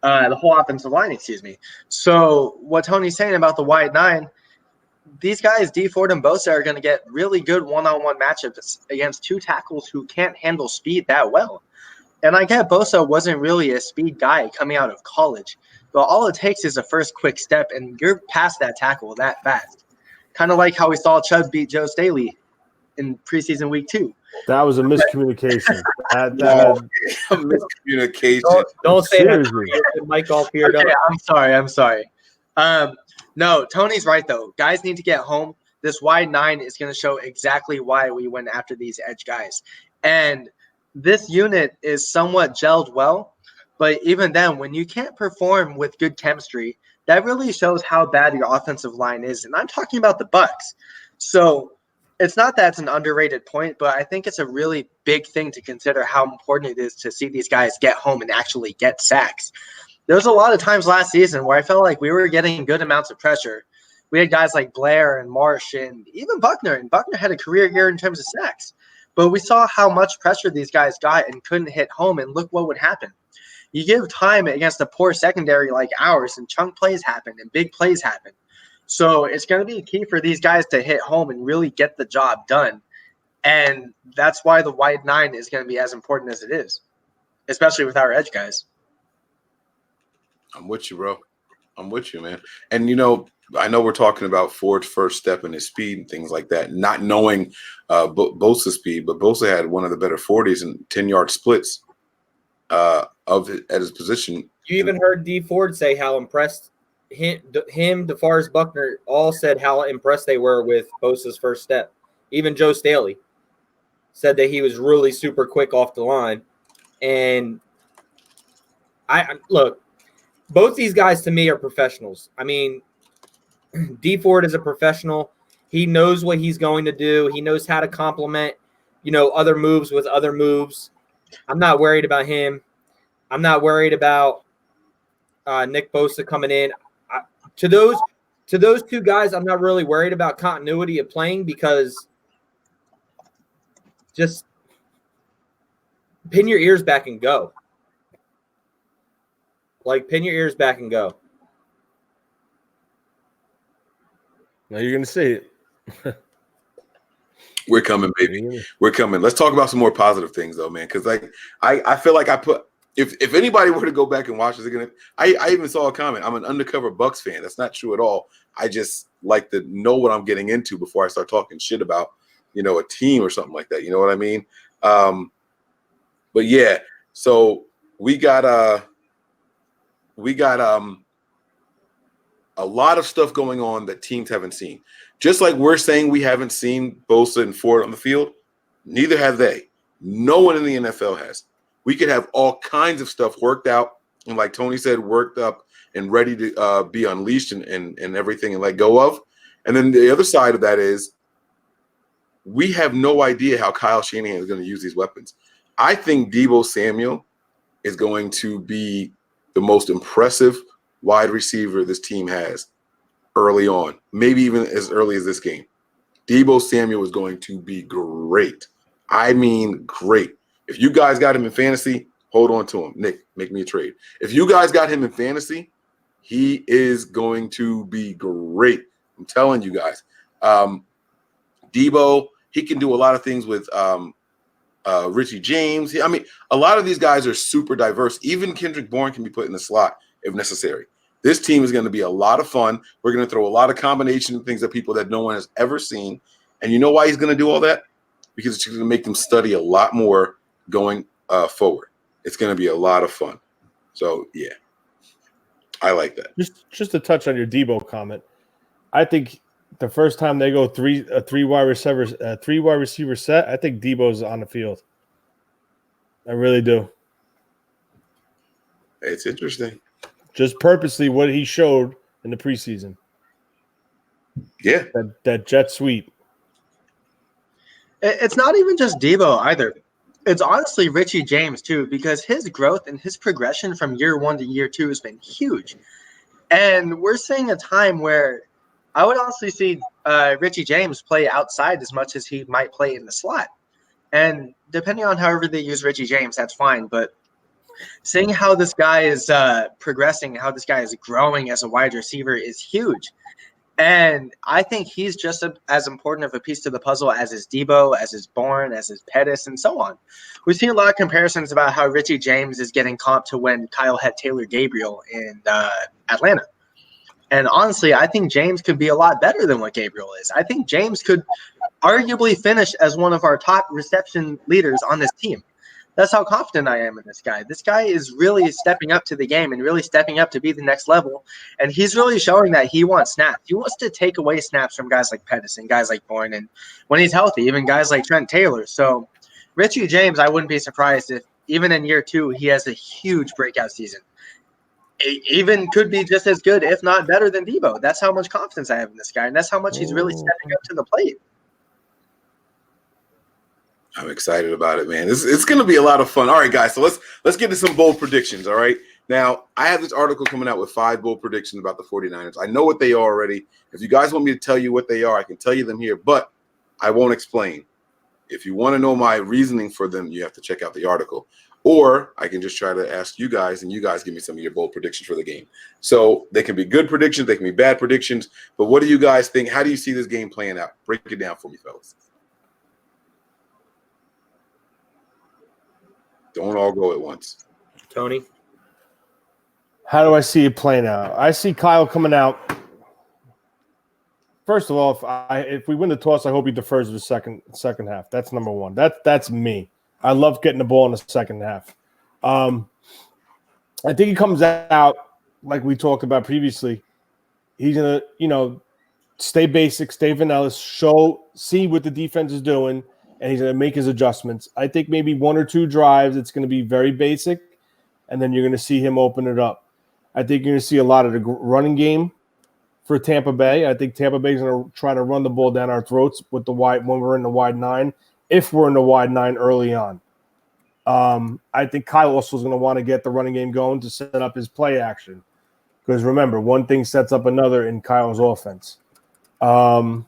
the whole offensive line, excuse me. So what Tony's saying about the wide 9, these guys, D Ford and Bosa, are going to get really good one-on-one matchups against two tackles who can't handle speed that well. And I get Bosa wasn't really a speed guy coming out of college, but all it takes is a first quick step, and you're past that tackle that fast. Kind of like how we saw Chubb beat Joe Staley in preseason week 2. That was a miscommunication. Miscommunication. Don't say that. Mike all feared up. I'm sorry. No, Tony's right, though. Guys need to get home. This wide 9 is going to show exactly why we went after these edge guys. And this unit is somewhat gelled well, but even then, when you can't perform with good chemistry, that really shows how bad your offensive line is. And I'm talking about the Bucs. So it's not that it's an underrated point, but I think it's a really big thing to consider how important it is to see these guys get home and actually get sacks. There was a lot of times last season where I felt like we were getting good amounts of pressure, We had guys like Blair and Marsh and even Buckner. And Buckner had a career year in terms of sacks. But we saw how much pressure these guys got and couldn't hit home, and look what would happen. You give time against a poor secondary like ours, and chunk plays happen and big plays happen. So it's going to be key for these guys to hit home and really get the job done. And that's why the wide 9 is going to be as important as it is, especially with our edge guys. I'm with you, bro. I'm with you, man. And, you know, I know we're talking about Ford's first step in his speed and things like that, not knowing Bosa's speed, but Bosa had one of the better 40s and 10-yard splits at his position. You even heard D Ford say how impressed him, DeForest Buckner all said how impressed they were with Bosa's first step. Even Joe Staley said that he was really super quick off the line. And I look, both these guys to me are professionals. I mean, D Ford is a professional. He knows what he's going to do. He knows how to complement, you know, other moves with other moves. I'm not worried about him. I'm not worried about Nick Bosa coming in. To those two guys, I'm not really worried about continuity of playing because just pin your ears back and go. Like, pin your ears back and go. Now you're going to see it. We're coming, baby. We're coming. Let's talk about some more positive things, though, man. Because, like, I feel like if anybody were to go back and watch this again, I even saw a comment. I'm an undercover Bucks fan. That's not true at all. I just like to know what I'm getting into before I start talking shit about, you know, a team or something like that. You know what I mean? But yeah, so we got a lot of stuff going on that teams haven't seen. Just like we're saying we haven't seen Bosa and Ford on the field, neither have they. No one in the NFL has. We could have all kinds of stuff worked out and, like Tony said, worked up and ready to be unleashed and everything and let go of. And then the other side of that is we have no idea how Kyle Shanahan is going to use these weapons. I think Deebo Samuel is going to be the most impressive wide receiver this team has early on, maybe even as early as this game. Deebo Samuel is going to be great. I mean, great. If you guys got him in fantasy, hold on to him. Nick, make me a trade. If you guys got him in fantasy, he is going to be great. I'm telling you guys. Deebo, he can do a lot of things with Richie James. I mean, a lot of these guys are super diverse. Even Kendrick Bourne can be put in the slot if necessary. This team is going to be a lot of fun. We're going to throw a lot of combination of things at people that no one has ever seen. And you know why he's going to do all that? Because it's going to make them study a lot more going forward. It's going to be a lot of fun. So, yeah, I like that. Just to touch on your Deebo comment, I think the first time they go three wide receiver set, I think Deebo's on the field. I really do. It's interesting. Just purposely what he showed in the preseason. Yeah. That jet sweep. It's not even just Deebo either. It's honestly Richie James too, because his growth and his progression from year 1 to year 2 has been huge. And we're seeing a time where I would honestly see Richie James play outside as much as he might play in the slot. And depending on however they use Richie James, that's fine. But seeing how this guy is progressing, how this guy is growing as a wide receiver is huge. And I think he's just as important of a piece to the puzzle as is Deebo, as is Bourne, as is Pettis, and so on. We've seen a lot of comparisons about how Richie James is getting comped to when Kyle had Taylor Gabriel in Atlanta. And honestly, I think James could be a lot better than what Gabriel is. I think James could arguably finish as one of our top reception leaders on this team. That's how confident I am in this guy. This guy is really stepping up to the game and really stepping up to be the next level. And he's really showing that he wants snaps. He wants to take away snaps from guys like Pettis and guys like Bourne. And when he's healthy, even guys like Trent Taylor. So Richie James, I wouldn't be surprised if even in year 2, he has a huge breakout season. It even could be just as good, if not better than Deebo. That's how much confidence I have in this guy. And that's how much he's really stepping up to the plate. I'm excited about it, man. It's going to be a lot of fun. All right, guys. So let's get to some bold predictions. All right. Now, I have this article coming out with 5 bold predictions about the 49ers. I know what they are already. If you guys want me to tell you what they are, I can tell you them here, but I won't explain. If you want to know my reasoning for them, you have to check out the article. Or I can just try to ask you guys, and you guys give me some of your bold predictions for the game. So they can be good predictions, they can be bad predictions. But what do you guys think? How do you see this game playing out? Break it down for me, fellas. Don't all go at once. Tony? How do I see it playing out? I see Kyle coming out. First of all, if we win the toss, I hope he defers to the second half. That's number one. That's me. I love getting the ball in the second half. I think he comes out like we talked about previously. He's gonna, stay basic, stay vanilla, see what the defense is doing, and he's gonna make his adjustments. I think maybe 1 or 2 drives, it's gonna be very basic, and then you're gonna see him open it up. I think you're gonna see a lot of the running game for Tampa Bay. I think Tampa Bay is going to try to run the ball down our throats with the wide when we're in the wide 9, if we're in the wide 9 early on. I think Kyle also is going to want to get the running game going to set up his play action. Because remember, one thing sets up another in Kyle's offense. I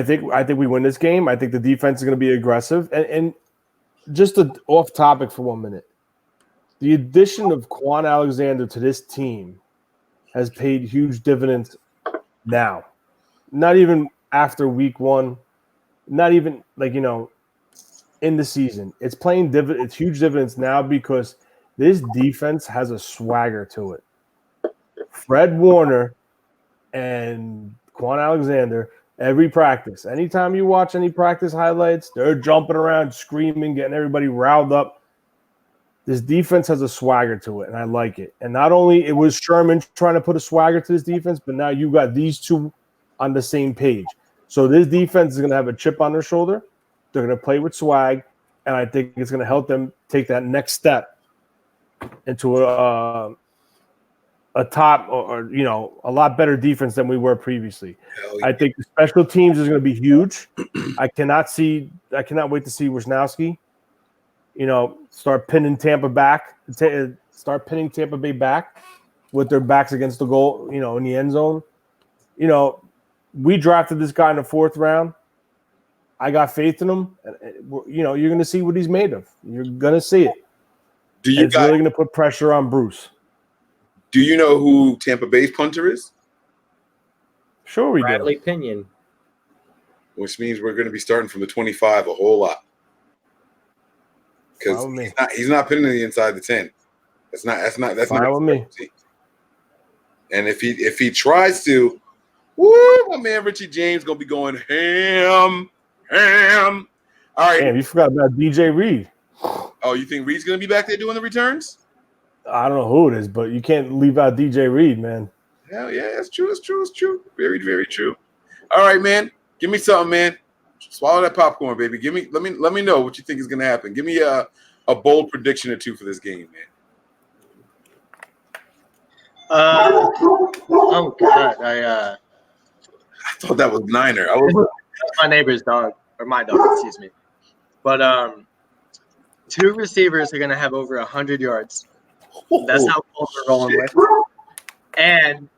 think we win this game. I think the defense is going to be aggressive. And just off topic for 1 minute, the addition of Quan Alexander to this team has paid huge dividends now. Not even after week 1, not even in the season. It's playing it's huge dividends now because this defense has a swagger to it. Fred Warner and Quan Alexander, every practice, anytime you watch any practice highlights, they're jumping around, screaming, getting everybody riled up. This defense has a swagger to it, and I like it. And not only it was Sherman trying to put a swagger to this defense, but now you got these two on the same page. So this defense is going to have a chip on their shoulder. They're going to play with swag, and I think it's going to help them take that next step into a top or a lot better defense than we were previously. Yeah. I think the special teams is going to be huge. I cannot wait to see Wisnowski start pinning Tampa Bay back with their backs against the goal, in the end zone. We drafted this guy in the 4th round. I got faith in him. You're going to see what he's made of. You're going to see it. It's really going to put pressure on Bruce. Do you know who Tampa Bay's punter is? Sure we Bradley do. Pinion. Which means we're going to be starting from the 25 a whole lot. Because he's not pinning the inside the 10. That's not with me. And if he tries to, my man Richie James gonna be going ham. All right. Damn, you forgot about DJ Reed. Oh, you think Reed's gonna be back there doing the returns? I don't know who it is, but you can't leave out DJ Reed, man. Hell yeah, that's true. It's true. Very, very true. All right, man. Give me something, man. Swallow that popcorn, baby. Let me know what you think is gonna happen. Give me a bold prediction or 2 for this game, man. Oh god, I thought that was Niner. That's my neighbor's dog, or my dog, excuse me. But 2 receivers are gonna have over 100 yards. That's how close we're rolling with. And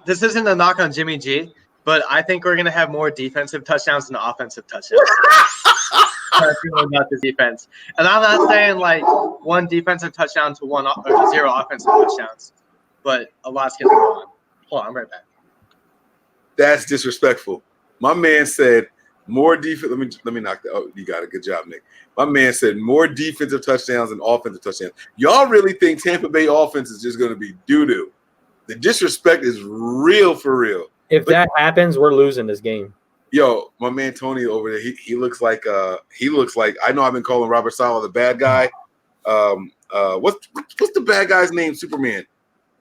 this isn't a knock on Jimmy G, but I think we're gonna have more defensive touchdowns than offensive touchdowns. I feel about the defense, and I'm not saying like 1 defensive touchdown to 1 or 0 offensive touchdowns, but a lot's gonna go on. Hold on, I'm right back. That's disrespectful. My man said more defense. Let me knock that. Oh, you got it. Good job, Nick. My man said more defensive touchdowns than offensive touchdowns. Y'all really think Tampa Bay offense is just going to be doo-doo? The disrespect is real for real. If that happens, we're losing this game. Yo, my man Tony over there, he looks like I know I've been calling Robert Saleh the bad guy. What's the bad guy's name? Superman.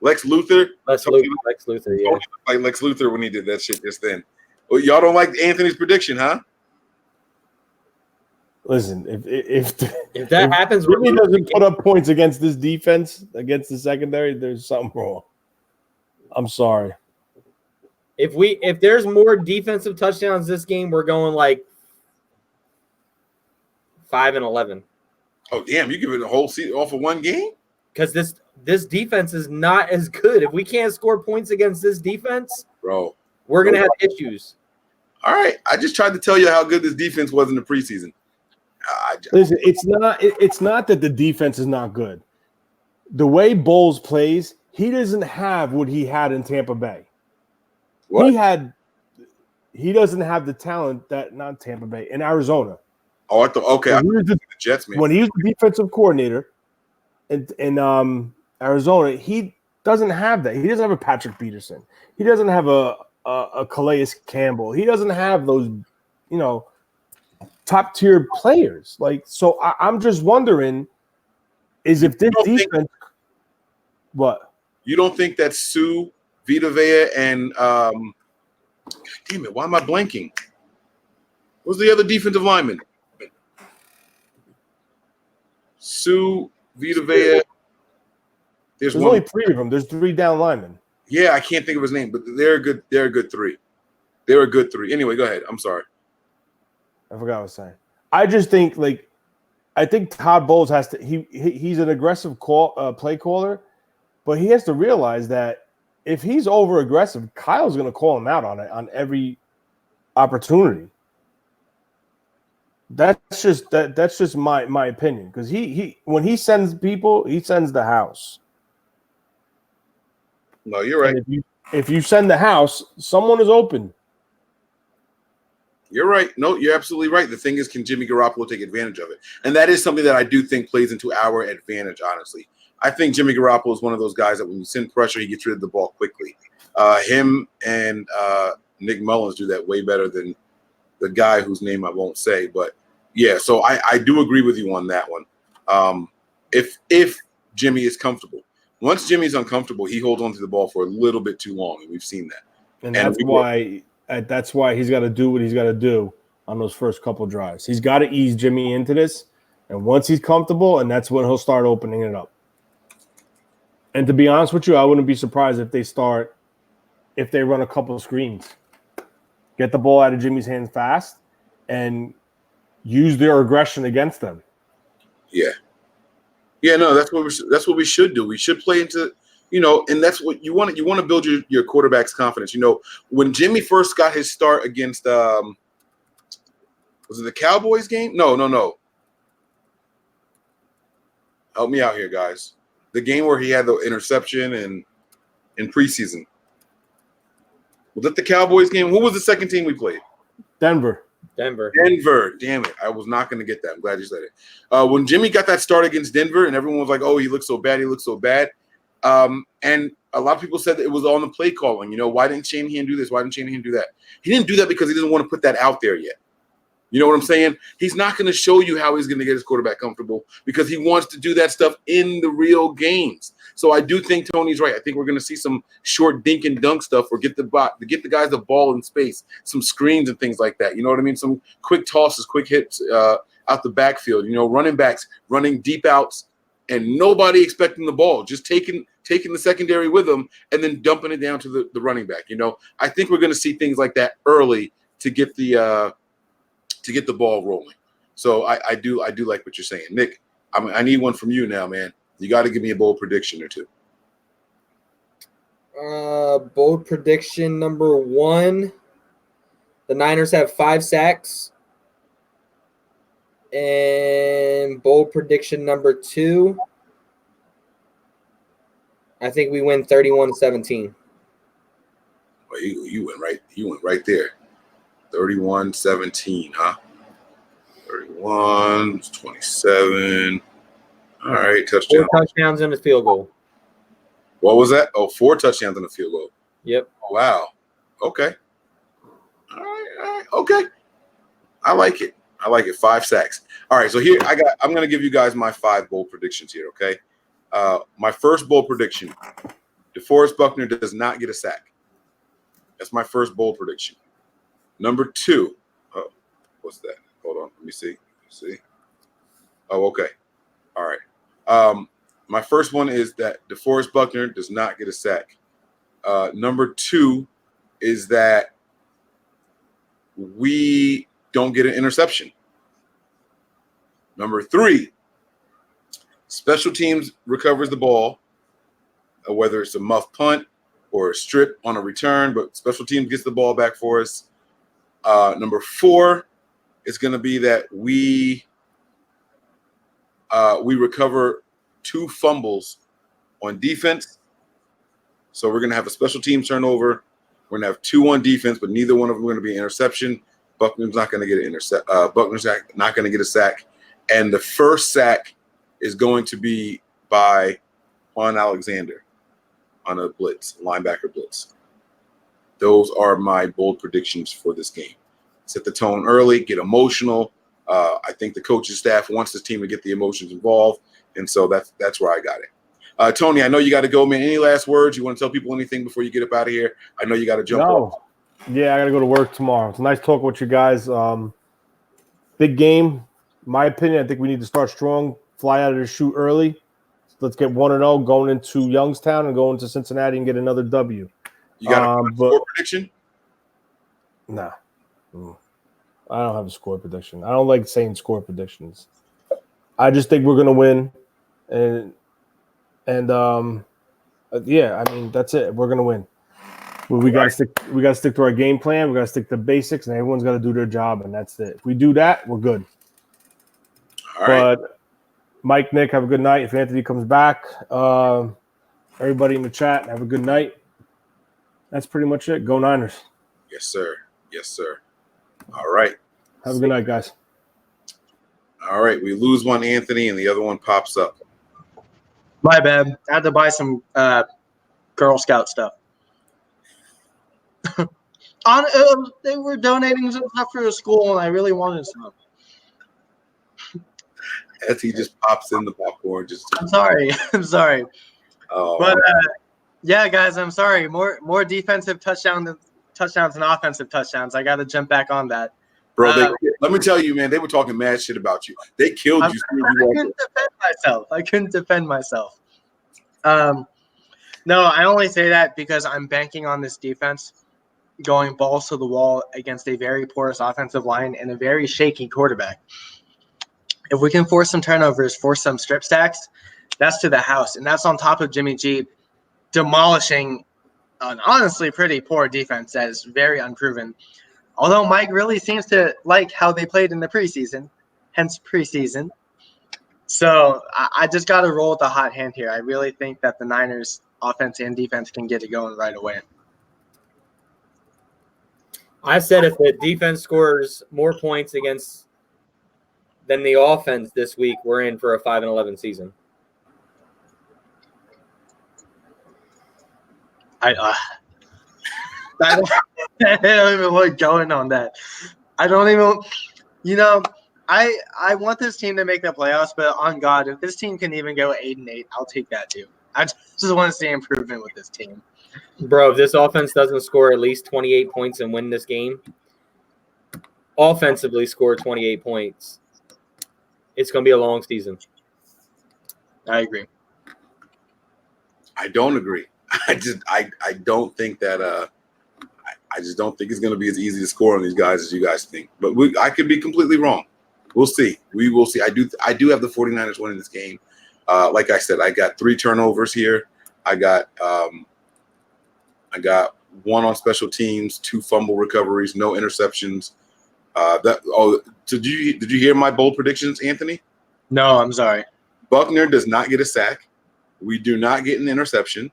Lex Luthor? Lex Luthor, yeah. Like Lex Luthor when he did that shit just then. Well, y'all don't like Anthony's prediction, huh? Listen, if that happens, really doesn't put up points against this defense, against the secondary, there's something wrong. I'm sorry. If there's more defensive touchdowns this game, we're going like 5-11. Oh, damn. You give it a whole season off of one game? Because this defense is not as good. If we can't score points against this defense, Bro. we're going to have issues. All right. I just tried to tell you how good this defense was in the preseason. Listen, it's not that the defense is not good. The way Bowles plays, he doesn't have what he had in Tampa Bay. What? He doesn't have the talent that not Tampa Bay in Arizona. Oh, I thought okay. I the Jets, man. When he was the defensive coordinator in Arizona, he doesn't have that. He doesn't have a Patrick Peterson. He doesn't have a Calais Campbell. He doesn't have those, top tier players. So I'm just wondering, is if this defense, what? You don't think that Sue, Vita Vea, and God damn it, why am I blanking? What's the other defensive lineman? Sue, Vita Vea. There's only 3 of them. There's 3 down linemen. Yeah, I can't think of his name, but they're a good 3. They're a good 3. Anyway, go ahead. I'm sorry. I forgot what I was saying. I just think I think Todd Bowles has to. He's an aggressive play caller, but he has to realize that if he's over aggressive, Kyle's going to call him out on it on every opportunity. That's just my opinion, because he when he sends people, he sends the house. No, you're right. If you send the house, someone is open. You're right. No, you're absolutely right. The thing is, can Jimmy Garoppolo take advantage of it? And that is something that I do think plays into our advantage, honestly. I think Jimmy Garoppolo is one of those guys that when you send pressure, he gets rid of the ball quickly. Him and Nick Mullins do that way better than the guy whose name I won't say. But, yeah, so I do agree with you on that one. If Jimmy is comfortable. Once Jimmy's uncomfortable, he holds on to the ball for a little bit too long, and we've seen that. And that's why he's got to do what he's got to do on those first couple drives. He's got to ease Jimmy into this, and once he's comfortable, and that's when he'll start opening it up. And to be honest with you, I wouldn't be surprised if they run a couple of screens, get the ball out of Jimmy's hands fast, and use their aggression against them. Yeah. Yeah, no, that's what we should do. We should play into, and that's what you want. You want to build your quarterback's confidence. When Jimmy first got his start against, was it the Cowboys game? No. Help me out here, guys. The game where he had the interception and in preseason. Was it the Cowboys game? Who was the second team we played? Denver. Damn it. I was not going to get that. I'm glad you said it. When Jimmy got that start against Denver and everyone was like, oh, he looks so bad. And a lot of people said that it was on the play calling. Why didn't Shanahan do this? Why didn't Shanahan do that? He didn't do that because he doesn't want to put that out there yet. You know what I'm saying? He's not going to show you how he's going to get his quarterback comfortable because he wants to do that stuff in the real games. So I do think Tony's right. I think we're going to see some short dink and dunk stuff or get the guys the ball in space, some screens and things like that. You know what I mean? Some quick tosses, quick hits out the backfield. Running backs running deep outs and nobody expecting the ball, just taking the secondary with them and then dumping it down to the running back. I think we're going to see things like that early to get the ball rolling. So I do like what you're saying, Nick. I need one from you now, man. You got to give me a bold prediction or two. Bold prediction number 1: the Niners have 5 sacks. And bold prediction number 2: I think we win 31-17. Well, you went right. You went right there. 31-17, huh? 31, 27. All right, touchdown. 4 touchdowns and a field goal. What was that? Oh, 4 touchdowns and a field goal. Yep. Oh, wow. Okay. All right. Okay. I like it. 5 sacks. All right, so here I'm going to give you guys my 5 bold predictions here, okay? My first bold prediction, DeForest Buckner does not get a sack. That's my first bold prediction. Number 2, what's that? Hold on, let me see. Oh, okay. All right. My first one is that DeForest Buckner does not get a sack. Number 2 is that we don't get an interception. Number 3 Special teams recovers the ball, whether it's a muff punt or a strip on a return, but special teams gets the ball back for us. Number 4 is going to be that we recover 2 fumbles on defense. So we're going to have a special team turnover. We're going to have 2 on defense, but neither one of them are going to be an interception. Buckner's not going to get an Buckner's not going to get a sack. And the first sack is going to be by Juan Alexander on a blitz, linebacker blitz. Those are my bold predictions for this game. Set the tone early, get emotional. I think the coaching staff wants this team to get the emotions involved, and so that's where I got it. Tony, I know you got to go, man. Any last words? You want to tell people anything before you get up out of here? I know you got to jump off. Yeah, I got to go to work tomorrow. It's a nice talk with you guys. Big game. In my opinion, I think we need to start strong, fly out of the chute early. Let's get 1-0 going into Youngstown and going to Cincinnati and get another W. You got a score prediction? Nah. I don't have a score prediction. I don't like saying score predictions. I just think we're going to win. And yeah, I mean, that's it. We're going to win. We got to stick to our game plan. We got to stick to basics, and everyone's got to do their job, and that's it. If we do that, we're good. All right. But Mike, Nick, have a good night. If Anthony comes back, everybody in the chat, have a good night. That's pretty much it. Go Niners. Yes, sir. Yes, sir. All right. Have a good night, guys. All right. We lose one, Anthony, and the other one pops up. My bad. I had to buy some Girl Scout stuff. They were donating some stuff for the school, and I really wanted some. As he just pops in the popcorn. I'm sorry. I'm sorry. Oh, but yeah, guys, I'm sorry. More defensive touchdowns and offensive touchdowns. I got to jump back on that. Bro, let me tell you, man, they were talking mad shit about you. They killed you. I couldn't defend myself. No, I only say that because I'm banking on this defense going balls to the wall against a very porous offensive line and a very shaky quarterback. If we can force some turnovers, force some strip stacks, that's to the house. And that's on top of Jimmy G demolishing an honestly pretty poor defense that is very unproven. Although Mike really seems to like how they played in the preseason, hence preseason. So I just got to roll with the hot hand here. I really think that the Niners offense and defense can get it going right away. I said if the defense scores more points than the offense this week, we're in for a 5-11 season. I don't even like going on that. I don't even, I want this team to make the playoffs, but on God, if this team can even go 8-8, I'll take that too. I just want to see improvement with this team. Bro, if this offense doesn't score at least 28 points and win this game, offensively score 28 points, it's going to be a long season. I agree. I don't agree. I don't think that I just don't think it's going to be as easy to score on these guys as you guys think. But I could be completely wrong. We'll see. We will see. I do have the 49ers winning this game. Like I said, I got 3 turnovers here. I got 1 on special teams, 2 fumble recoveries, no interceptions. Did you hear my bold predictions, Anthony? No, I'm sorry. Buckner does not get a sack. We do not get an interception.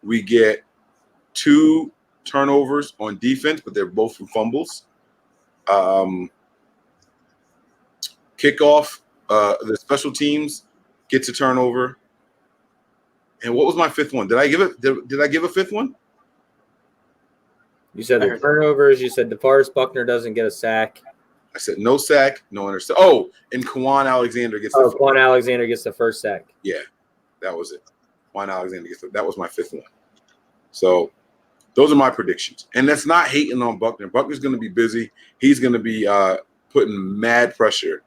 We get 2 turnovers on defense, but they're both from fumbles. Kickoff, the special teams gets a turnover. And what was my 5th one? Did I give a 5th one? You said the turnovers. You said DeForest Buckner doesn't get a sack. I said no sack, no interception. Oh, and Juan Alexander gets Juan Alexander gets the first sack. Yeah, that was it. Juan Alexander that was my 5th one. So those are my predictions. And that's not hating on Buckner. Buckner's going to be busy. He's going to be putting mad pressure.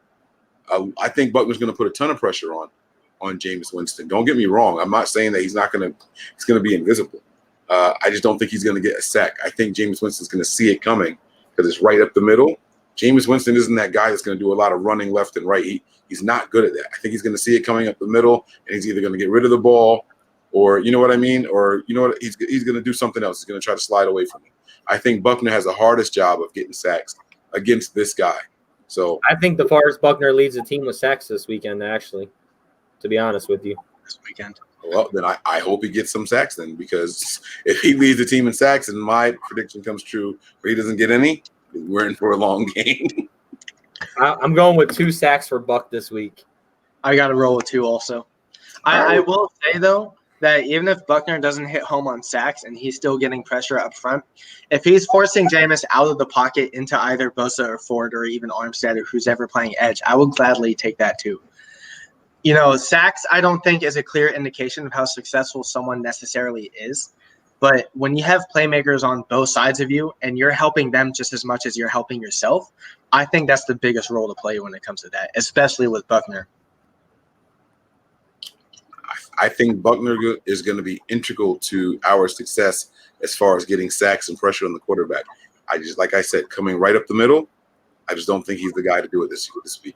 I think Buckner's going to put a ton of pressure on Jameis Winston. Don't get me wrong. I'm not saying that he's going to be invisible. I just don't think he's going to get a sack. I think Jameis Winston's going to see it coming because it's right up the middle, Jameis Winston isn't that guy that's going to do a lot of running left and right. He's not good at that. I think he's going to see it coming up the middle, and he's either going to get rid of the ball, or you know what I mean, or you know what, he's going to do something else. He's going to try to slide away from it. I think Buckner has the hardest job of getting sacks against this guy. So I think DeForest Buckner leads the team with sacks this weekend, actually, to be honest with you. This weekend. Well, then I hope he gets some sacks then, because if he leads the team in sacks and my prediction comes true where he doesn't get any, we're in for a long game. I'm going with 2 sacks for Buck this week. I got to roll with 2 also. I will say, though, that even if Buckner doesn't hit home on sacks and he's still getting pressure up front, if he's forcing Jameis out of the pocket into either Bosa or Ford or even Armstead or who's ever playing edge, I will gladly take that too. You know, sacks I don't think is a clear indication of how successful someone necessarily is. But when you have playmakers on both sides of you and you're helping them just as much as you're helping yourself, I think that's the biggest role to play when it comes to that, especially with Buckner. I think Buckner is going to be integral to our success as far as getting sacks and pressure on the quarterback. I just, like I said, coming right up the middle, I just don't think he's the guy to do it this week.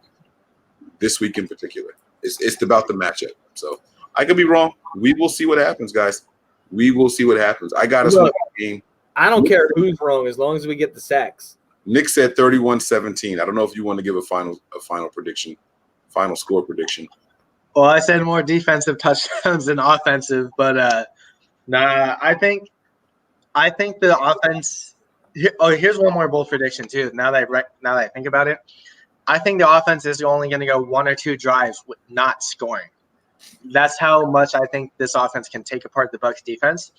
This week in particular. It's about the matchup. So I could be wrong. We will see what happens, guys. We will see what happens. I got us in the game. I don't care who's wrong as long as we get the sacks. Nick said 31-17. I don't know if you want to give a final prediction, final score prediction. Well, I said more defensive touchdowns than offensive, but I think the offense. Here's one more bold prediction too. Now that I think about it, I think the offense is only going to go 1 or 2 drives with not scoring. That's how much I think this offense can take apart the Bucs defense.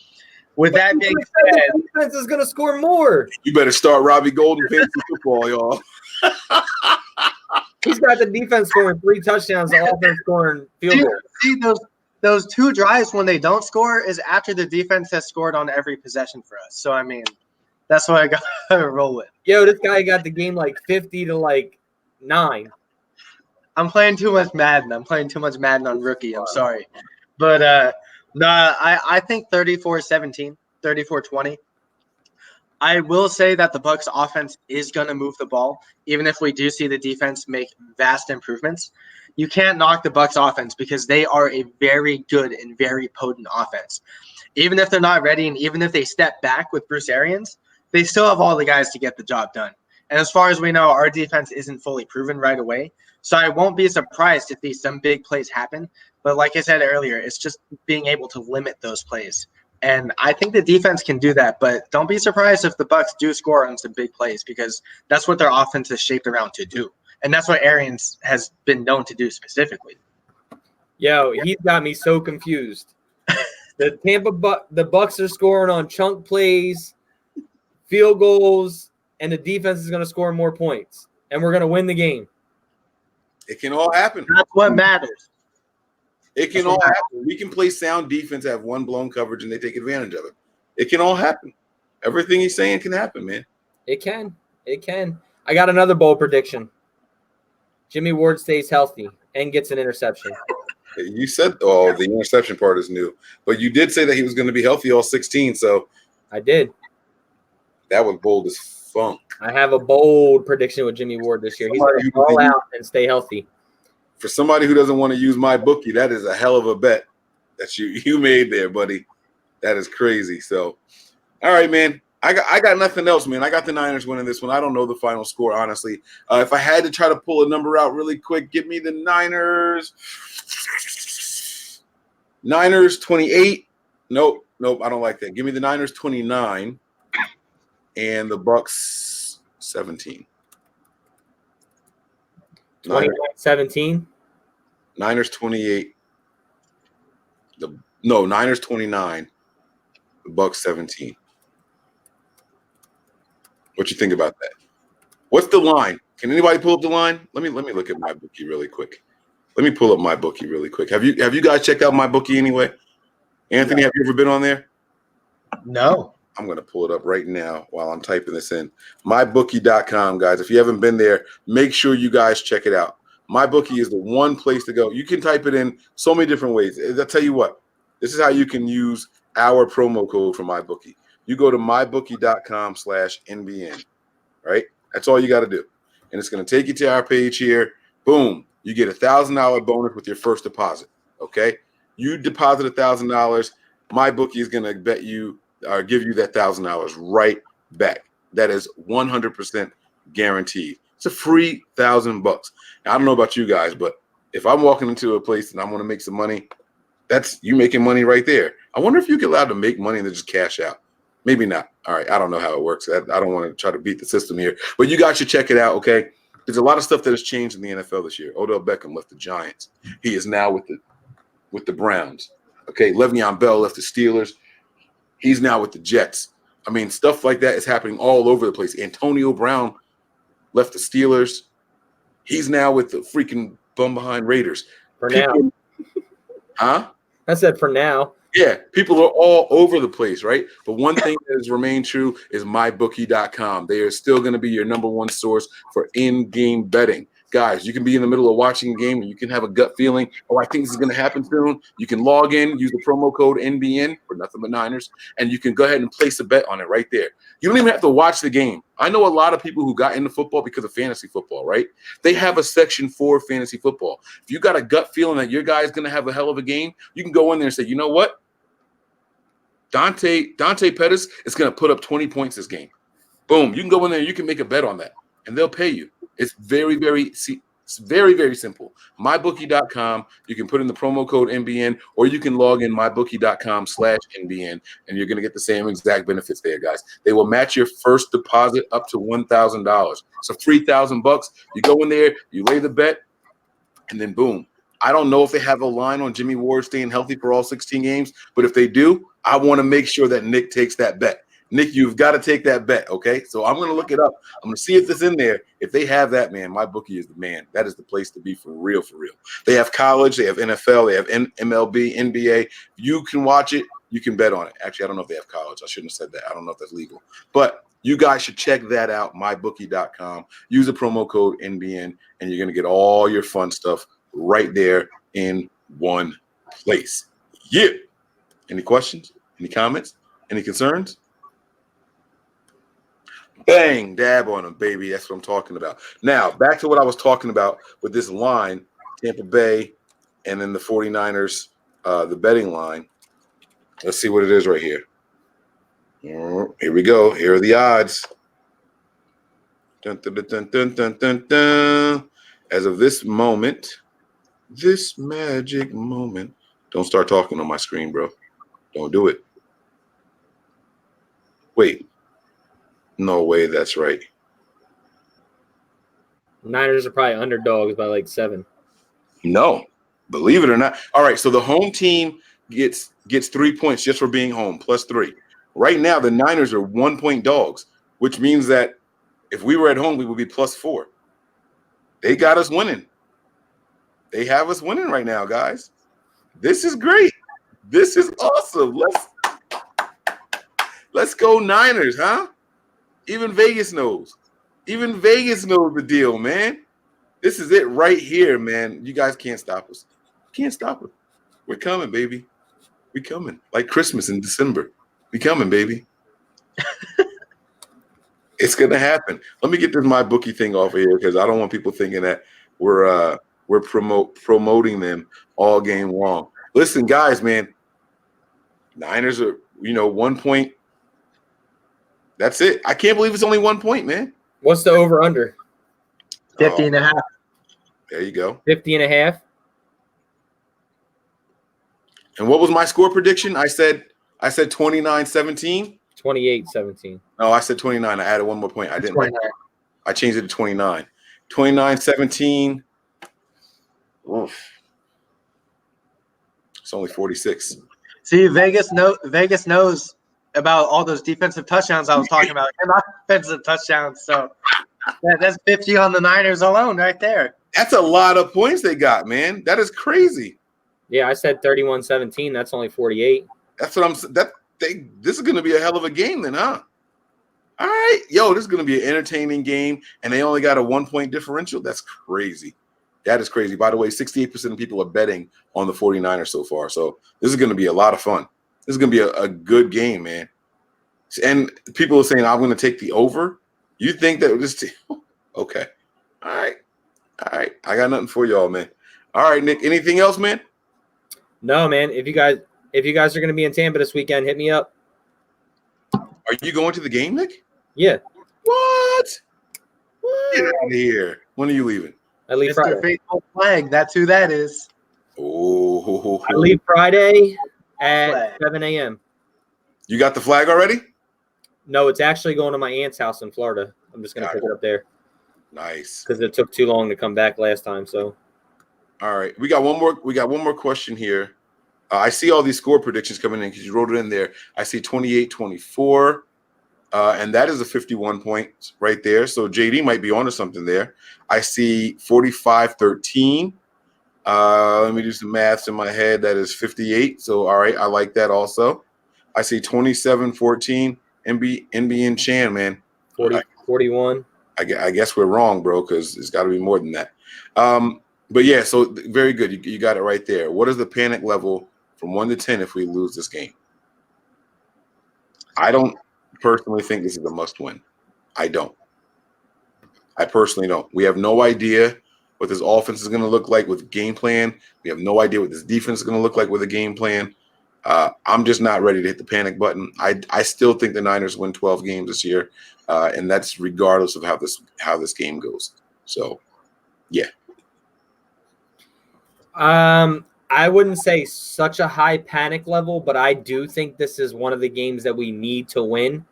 With that being said, the defense is going to score more. You better start Robbie Gould in fantasy football, y'all. He's got the defense scoring 3 touchdowns, the offense scoring field goals. See those 2 drives when they don't score is after the defense has scored on every possession for us. So I mean, that's what I got to roll with. Yo, this guy got the game like 50-9. I'm playing too much Madden. I'm playing too much Madden on rookie. I'm sorry. But I think 34-17, 34-20. I will say that the Bucs offense is going to move the ball, even if we do see the defense make vast improvements. You can't knock the Bucs offense because they are a very good and very potent offense. Even if they're not ready and even if they step back with Bruce Arians, they still have all the guys to get the job done. And as far as we know, our defense isn't fully proven right away. So I won't be surprised if some big plays happen. But like I said earlier, it's just being able to limit those plays. And I think the defense can do that, but don't be surprised if the Bucs do score on some big plays because that's what their offense is shaped around to do. And that's what Arians has been known to do specifically. Yo, he's got me so confused. The Bucs are scoring on chunk plays, field goals, and the defense is going to score more points. And we're going to win the game. It can all happen. That's what matters. It can all happen. We can play sound defense, have one blown coverage, and they take advantage of it. It can all happen. Everything he's saying can happen, man. It can. It can. I got another bold prediction. Jimmy Ward stays healthy and gets an interception. You said, the interception part is new. But you did say that he was going to be healthy all 16, so. I did. That was bold as funk. I have a bold prediction with Jimmy Ward this year. He's going to fall out and stay healthy. For somebody who doesn't want to use my bookie, that is a hell of a bet that you made there, buddy. That is crazy. So, all right, man. I got nothing else, man. I got the Niners winning this one. I don't know the final score, honestly. If I had to try to pull a number out really quick, give me the Niners. Niners 28. Nope. I don't like that. Give me the Niners 29 and the Bucs 17. 29-17. Niners 28. Niners 29. The Bucs 17. What you think about that? What's the line? Can anybody pull up the line? Let me look at my bookie really quick. Let me pull up my bookie really quick. Have you guys checked out my bookie anyway? Anthony, have you ever been on there? No. I'm going to pull it up right now while I'm typing this in. MyBookie.com, guys. If you haven't been there, make sure you guys check it out. MyBookie is the one place to go. You can type it in so many different ways. I'll tell you what. This is how you can use our promo code for MyBookie. You go to mybookie.com/NBN, right? That's all you got to do. and it's going to take you to our page here. Boom. You get $1,000 bonus with your first deposit. Okay. You deposit $1,000. My bookie is going to bet you or give you that $1,000 right back. That is 100% guaranteed. It's a free $1,000. Now, I don't know about you guys, but if I'm walking into a place and I want to make some money, that's you making money right there. I wonder if you get allowed to make money and then just cash out. Maybe not. All right. I don't know how it works. I don't want to try to beat the system here, but you guys should check it out. Okay. There's a lot of stuff that has changed in the NFL this year. Odell Beckham left the Giants. He is now with the Browns. Okay. Le'Veon Bell left the Steelers. He's now with the Jets. I mean, stuff like that is happening all over the place. Antonio Brown left the Steelers. He's now with the freaking bum behind Raiders. For now. Huh? I said for now. Yeah, people are all over the place, right? But one thing that has remained true is mybookie.com. They are still going to be your number one source for in-game betting. Guys, you can be in the middle of watching a game and you can have a gut feeling, oh, I think this is going to happen soon. You can log in, use the promo code NBN for Nothing But Niners, and you can go ahead and place a bet on it right there. You don't even have to watch the game. I know a lot of people who got into football because of fantasy football, right? They have a section for fantasy football. If you got a gut feeling that your guy is going to have a hell of a game, you can go in there and say, you know what? Dante Pettis is going to put up 20 points this game. Boom. You can go in there and you can make a bet on that, and they'll pay you. It's very, very simple. MyBookie.com. You can put in the promo code NBN, or you can log in MyBookie.com/NBN, and you're going to get the same exact benefits there, guys. They will match your first deposit up to $1,000. So $3,000. You go in there, you lay the bet, and then boom. I don't know if they have a line on Jimmy Ward staying healthy for all 16 games, but if they do, I want to make sure that Nick takes that bet. Nick, you've got to take that bet, okay? So I'm going to look it up. I'm going to see if it's in there. If they have that, man, my bookie is the man. That is the place to be for real, for real. They have college. They have NFL. They have MLB, NBA. You can watch it. You can bet on it. Actually, I don't know if they have college. I shouldn't have said that. I don't know if that's legal. But you guys should check that out, mybookie.com. Use the promo code NBN, and you're going to get all your fun stuff right there in one place. Yeah. Any questions? Any comments? Any concerns? Bang, dab on them, baby. That's what I'm talking about. Now, back to what I was talking about with this line, Tampa Bay, and then the 49ers, the betting line. Let's see what it is right here. Here we go. Here are the odds. Dun, dun, dun, dun, dun, dun, dun. As of this moment, this magic moment. Don't start talking on my screen, bro. Don't do it. Wait. No way that's right. Niners are probably underdogs by like 7. No, believe it or not. All right, so the home team gets 3 points just for being home, +3. Right now, the Niners are 1-point dogs, which means that if we were at home, we would be +4. They got us winning. They have us winning right now, guys. This is great. This is awesome. Let's go Niners, huh? Even Vegas knows. Even Vegas knows the deal, man. This is it right here, man. You guys can't stop us. Can't stop us. We're coming, baby. We're coming. Like Christmas in December. We coming, baby. It's gonna happen. Let me get this my bookie thing off of here because I don't want people thinking that we're promoting them all game long. Listen, guys, man. Niners are 1 point. That's it. I can't believe it's only 1 point, man. What's the over-under? 50.5. There you go. 50.5. And what was my score prediction? I said 29-17. 28-17. No, I said 29. I added 1 more point. I didn't. I changed it to 29. 29-17. Oof. It's only 46. See, Vegas knows about all those defensive touchdowns I was talking about and offensive touchdowns. So that's 50 on the Niners alone right there. That's a lot of points they got, man. That is crazy. Yeah, I said 31-17. That's only 48. That's what I'm saying. This is going to be a hell of a game then, huh? All right. Yo, this is going to be an entertaining game, and they only got a 1 point differential. That's crazy. That is crazy. By the way, 68% of people are betting on the 49ers so far. So this is going to be a lot of fun. This is going to be a good game, man. And people are saying, I'm going to take the over. You think that this team – okay. All right. All right. I got nothing for y'all, man. All right, Nick. Anything else, man? No, man. If you guys are going to be in Tampa this weekend, hit me up. Are you going to the game, Nick? Yeah. What? Get out of here. When are you leaving? I leave Mr. Friday. Faithful Flag. That's who that is. Oh. I leave Friday at Flag. 7 a.m. You got the flag already? No, it's actually going to my aunt's house in Florida. I'm just going to Got pick it up there Nice. because it took too long to come back last time. So, All right. We got one more question here. I see all these score predictions coming in because you wrote it in there. I see 28-24. And that is a 51 points right there. So JD might be onto something there. I see 45-13. Let me do some maths in my head. That is 58. So, all right, I like that also. I see 27-14. NB and Chan, man. 41. I guess we're wrong, bro, because it's got to be more than that. But, yeah, so very good. You got it right there. What is the panic level from 1 to 10 if we lose this game? I don't personally think this is a must-win. I don't. I personally don't. We have no idea what this offense is going to look like with game plan. We have no idea what this defense is going to look like with a game plan. I'm just not ready to hit the panic button. I still think the Niners win 12 games this year, and that's regardless of how this game goes. So, yeah. I wouldn't say such a high panic level, but I do think this is one of the games that we need to win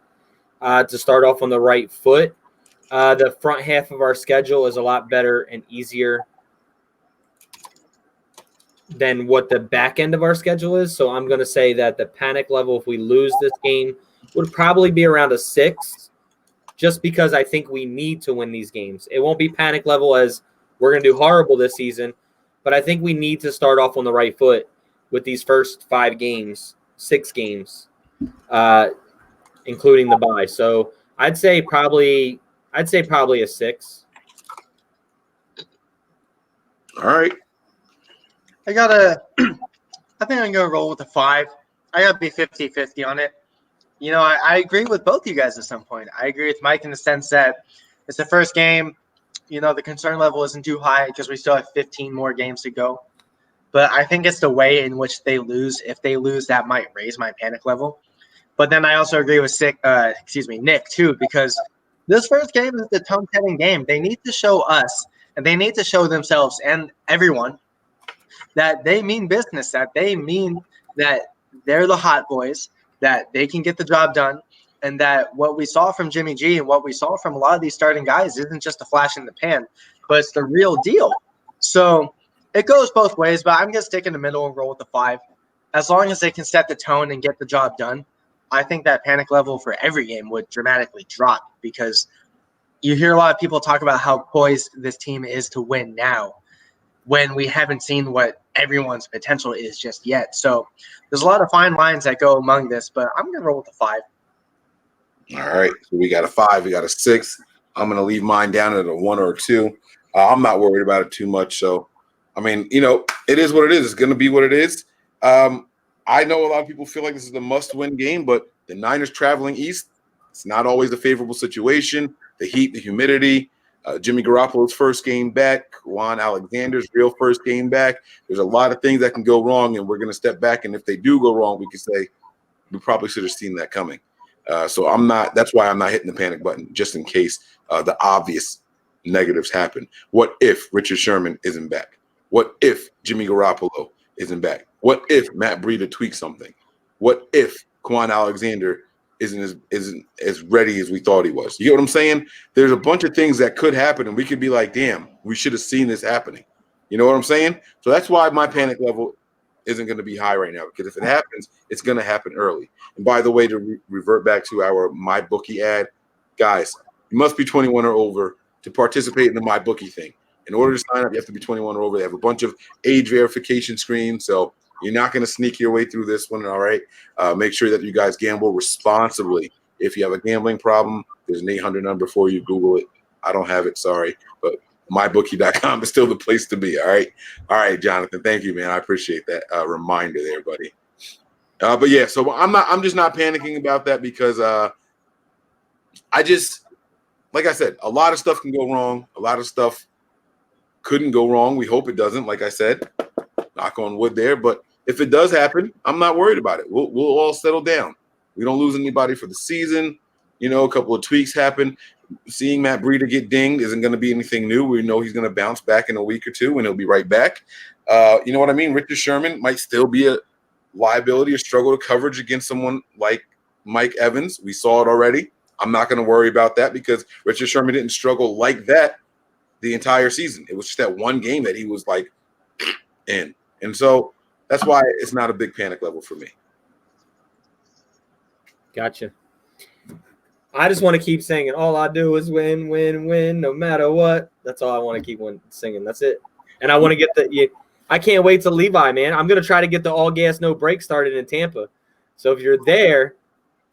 to start off on the right foot. The front half of our schedule is a lot better and easier than what the back end of our schedule is. So I'm going to say that the panic level, if we lose this game, would probably be around a 6, just because I think we need to win these games. It won't be panic level as we're going to do horrible this season, but I think we need to start off on the right foot with these first 6 games, including the bye. So I'd say probably a 6. All right. I think I'm gonna roll with a 5. I gotta be 50-50 on it. You know, I agree with both you guys at some point. I agree with Mike in the sense that it's the first game. You know, the concern level isn't too high because we still have 15 more games to go. But I think it's the way in which they lose. If they lose, that might raise my panic level. But then I also agree with Nick too, because this first game is the tone-setting game. They need to show us, and they need to show themselves and everyone that they mean business, that they mean that they're the hot boys, that they can get the job done, and that what we saw from Jimmy G and what we saw from a lot of these starting guys isn't just a flash in the pan, but it's the real deal. So it goes both ways, but I'm going to stick in the middle and roll with the 5. As long as they can set the tone and get the job done, I think that panic level for every game would dramatically drop, because you hear a lot of people talk about how poised this team is to win now when we haven't seen what everyone's potential is just yet. So there's a lot of fine lines that go among this, but I'm going to roll with the 5. All right. So we got a 5. We got a 6. I'm going to leave mine down at a 1 or a 2. I'm not worried about it too much. So, I mean, you know, it is what it is. It's going to be what it is. I know a lot of people feel like this is the must-win game, but the Niners traveling east, it's not always a favorable situation. The heat, the humidity, Jimmy Garoppolo's first game back, Juan Alexander's real first game back. There's a lot of things that can go wrong, and we're going to step back. And if they do go wrong, we can say we probably should have seen that coming. So I'm not. That's why I'm not hitting the panic button, just in case the obvious negatives happen. What if Richard Sherman isn't back? What if Jimmy Garoppolo isn't back? What if Matt Breida tweaks something? What if Quan Alexander isn't as ready as we thought he was? You get what I'm saying? There's a bunch of things that could happen, and we could be like, damn, we should have seen this happening. You know what I'm saying? So that's why my panic level isn't going to be high right now, because if it happens, it's going to happen early. And by the way, to revert back to our MyBookie ad, guys, you must be 21 or over to participate in the MyBookie thing. In order to sign up, you have to be 21 or over. They have a bunch of age verification screens, so you're not going to sneak your way through this one, all right? Make sure that you guys gamble responsibly. If you have a gambling problem, there's an 800 number for you. Google it. I don't have it, sorry. But mybookie.com is still the place to be, all right? All right, Jonathan, thank you, man. I appreciate that reminder there, buddy. But, yeah, so I'm just not panicking about that, because like I said, a lot of stuff can go wrong. A lot of stuff couldn't go wrong. We hope it doesn't. Like I said, knock on wood there. But if it does happen, I'm not worried about it. We'll all settle down. We don't lose anybody for the season. You know, a couple of tweaks happen. Seeing Matt Breida get dinged isn't going to be anything new. We know he's going to bounce back in a week or two, and he'll be right back. You know what I mean? Richard Sherman might still be a liability or struggle to coverage against someone like Mike Evans. We saw it already. I'm not going to worry about that because Richard Sherman didn't struggle like that the entire season. It was just that one game that he was like in. And so that's why it's not a big panic level for me. Gotcha. I just want to keep singing. All I do is win, win, win, no matter what. That's all I want to keep singing. That's it. And I want to get I can't wait till Levi, man. I'm going to try to get the all gas, no break started in Tampa. So if you're there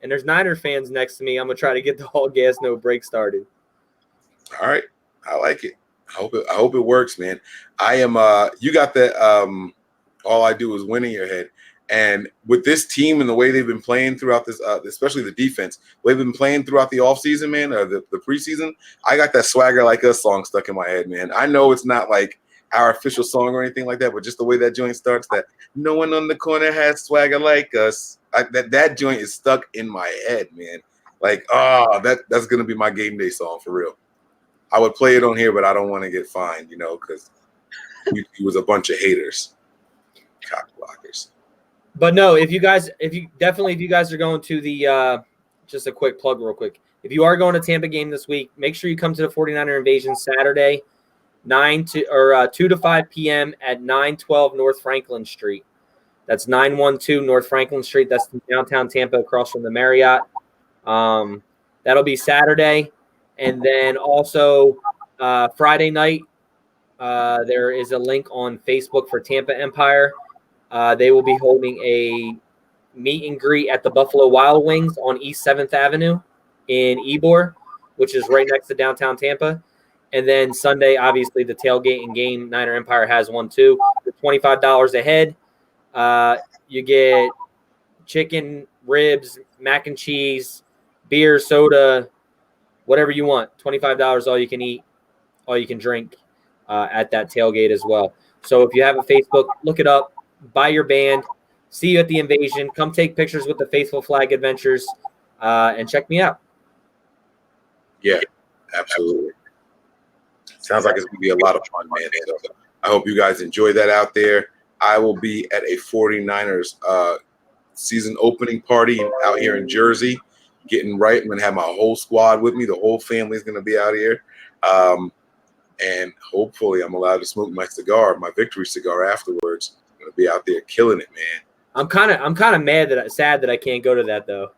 and there's Niner fans next to me, I'm going to try to get the all gas, no break started. All right. I like it. I hope it works, man. I am you got that all I do is win in your head. And with this team and the way they've been playing throughout this, especially the defense, the way they've been playing throughout the offseason, man, or the preseason, I got that Swagger Like Us song stuck in my head, man. I know it's not like our official song or anything like that, but just the way that joint starts, that no one on the corner has swagger like us. That joint is stuck in my head, man. Like, that's going to be my game day song for real. I would play it on here, but I don't want to get fined, you know, because he was a bunch of haters. Cock blockers. But no, if you guys are going to the just a quick plug real quick. If you are going to Tampa game this week, make sure you come to the 49er Invasion Saturday, 2 to 5 p.m. at 912 North Franklin Street. That's 912 North Franklin Street. That's in downtown Tampa across from the Marriott. That'll be Saturday. And then also Friday night, there is a link on Facebook for Tampa Empire. They will be holding a meet and greet at the Buffalo Wild Wings on East 7th Avenue in Ybor, which is right next to downtown Tampa. And then Sunday, obviously, the tailgate and game, Niner Empire has one too. For $25 a head, you get chicken, ribs, mac and cheese, beer, soda, whatever you want. $25 all you can eat, all you can drink at that tailgate as well. So if you have a Facebook, look it up. Buy your band, see you at the Invasion, come take pictures with the Faithful Flag Adventures, and check me out. Yeah, absolutely. Sounds like it's going to be a lot of fun, man. So I hope you guys enjoy that out there. I will be at a 49ers season opening party out here in Jersey, getting right. I'm going to have my whole squad with me. The whole family is going to be out here. And hopefully I'm allowed to smoke my cigar, my victory cigar afterwards. I'm going to be out there killing it, man. I'm kind of sad that I can't go to that though.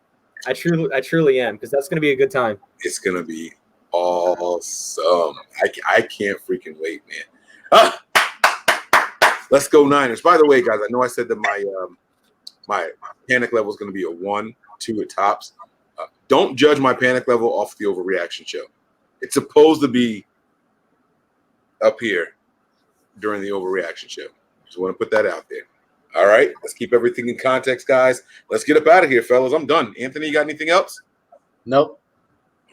I truly am, because that's going to be a good time. It's going to be awesome. I can't freaking wait, man. Let's go Niners. By the way, guys, I know I said that my panic level is going to be a 1, 2 at tops. Don't judge my panic level off the overreaction show. It's supposed to be up here during the overreaction show. Just want to put that out there. All right, let's keep everything in context, guys. Let's get up out of here, fellas. I'm done. Anthony, you got anything else? Nope.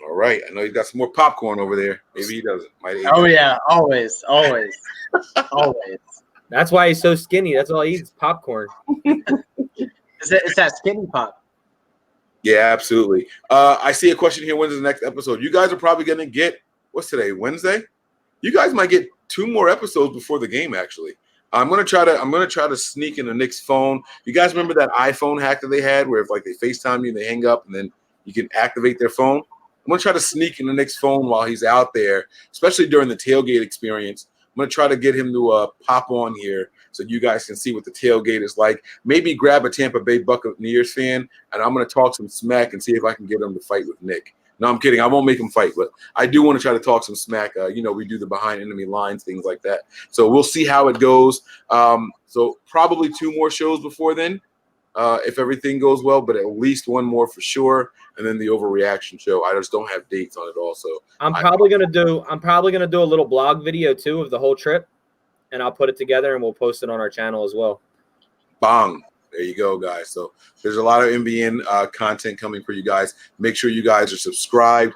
All right. I know you got some more popcorn over there. Maybe he doesn't. Yeah, always. Always. That's why he's so skinny. That's all he eats, popcorn. It's that skinny pop. Yeah, absolutely. I see a question here. When's the next episode? You guys are probably going to get, what's today, Wednesday? You guys might get 2 more episodes before the game, actually. I'm gonna try to sneak in the Knicks phone. You guys remember that iPhone hack that they had where if like they FaceTime you and they hang up and then you can activate their phone? I'm gonna try to sneak in the Knicks phone while he's out there, especially during the tailgate experience. I'm gonna try to get him to pop on here so you guys can see what the tailgate is like. Maybe grab a Tampa Bay Buccaneers fan, and I'm gonna talk some smack and see if I can get him to fight with Nick. No, I'm kidding. I won't make him fight, but I do want to try to talk some smack. We do the behind enemy lines, things like that. So we'll see how it goes. So probably 2 more shows before then, if everything goes well, but at least 1 more for sure. And then the overreaction show. I just don't have dates on it also. I'm probably gonna do a little blog video too of the whole trip, and I'll put it together and we'll post it on our channel as well. Bang. There you go, guys. So there's a lot of NBN content coming for you guys. Make sure you guys are subscribed.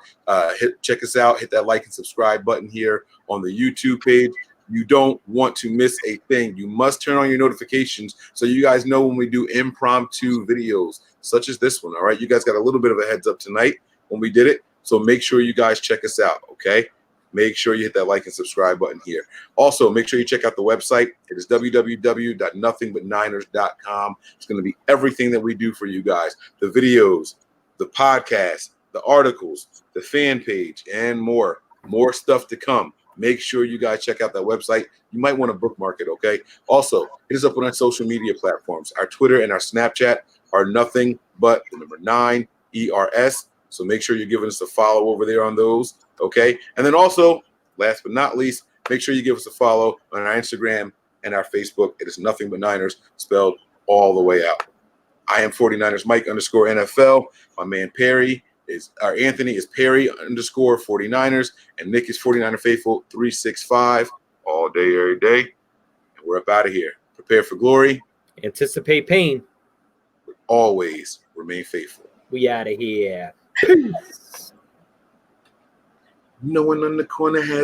Check us out. Hit that like and subscribe button here on the YouTube page. You don't want to miss a thing. You must turn on your notifications so you guys know when we do impromptu videos such as this one. All right, you guys got a little bit of a heads up tonight when we did it. So make sure you guys check us out, okay? Make sure you hit that like and subscribe button here. Also, make sure you check out the website. It is www.nothingbutniners.com. It's going to be everything that we do for you guys. The videos, the podcast, the articles, the fan page, and more. More stuff to come. Make sure you guys check out that website. You might want to bookmark it, okay? Also, hit us up on our social media platforms. Our Twitter and our Snapchat are nothing but the number 9 ERS. So make sure you're giving us a follow over there on those, okay? And then also, last but not least, make sure you give us a follow on our Instagram and our Facebook. It is Nothing But Niners, spelled all the way out. I am 49ers Mike _NFL. My man Anthony is Perry _49ers, and Nick is 49er Faithful 365 all day, every day. And we're up out of here. Prepare for glory. Anticipate pain. Always remain faithful. We out of here. No one on the corner has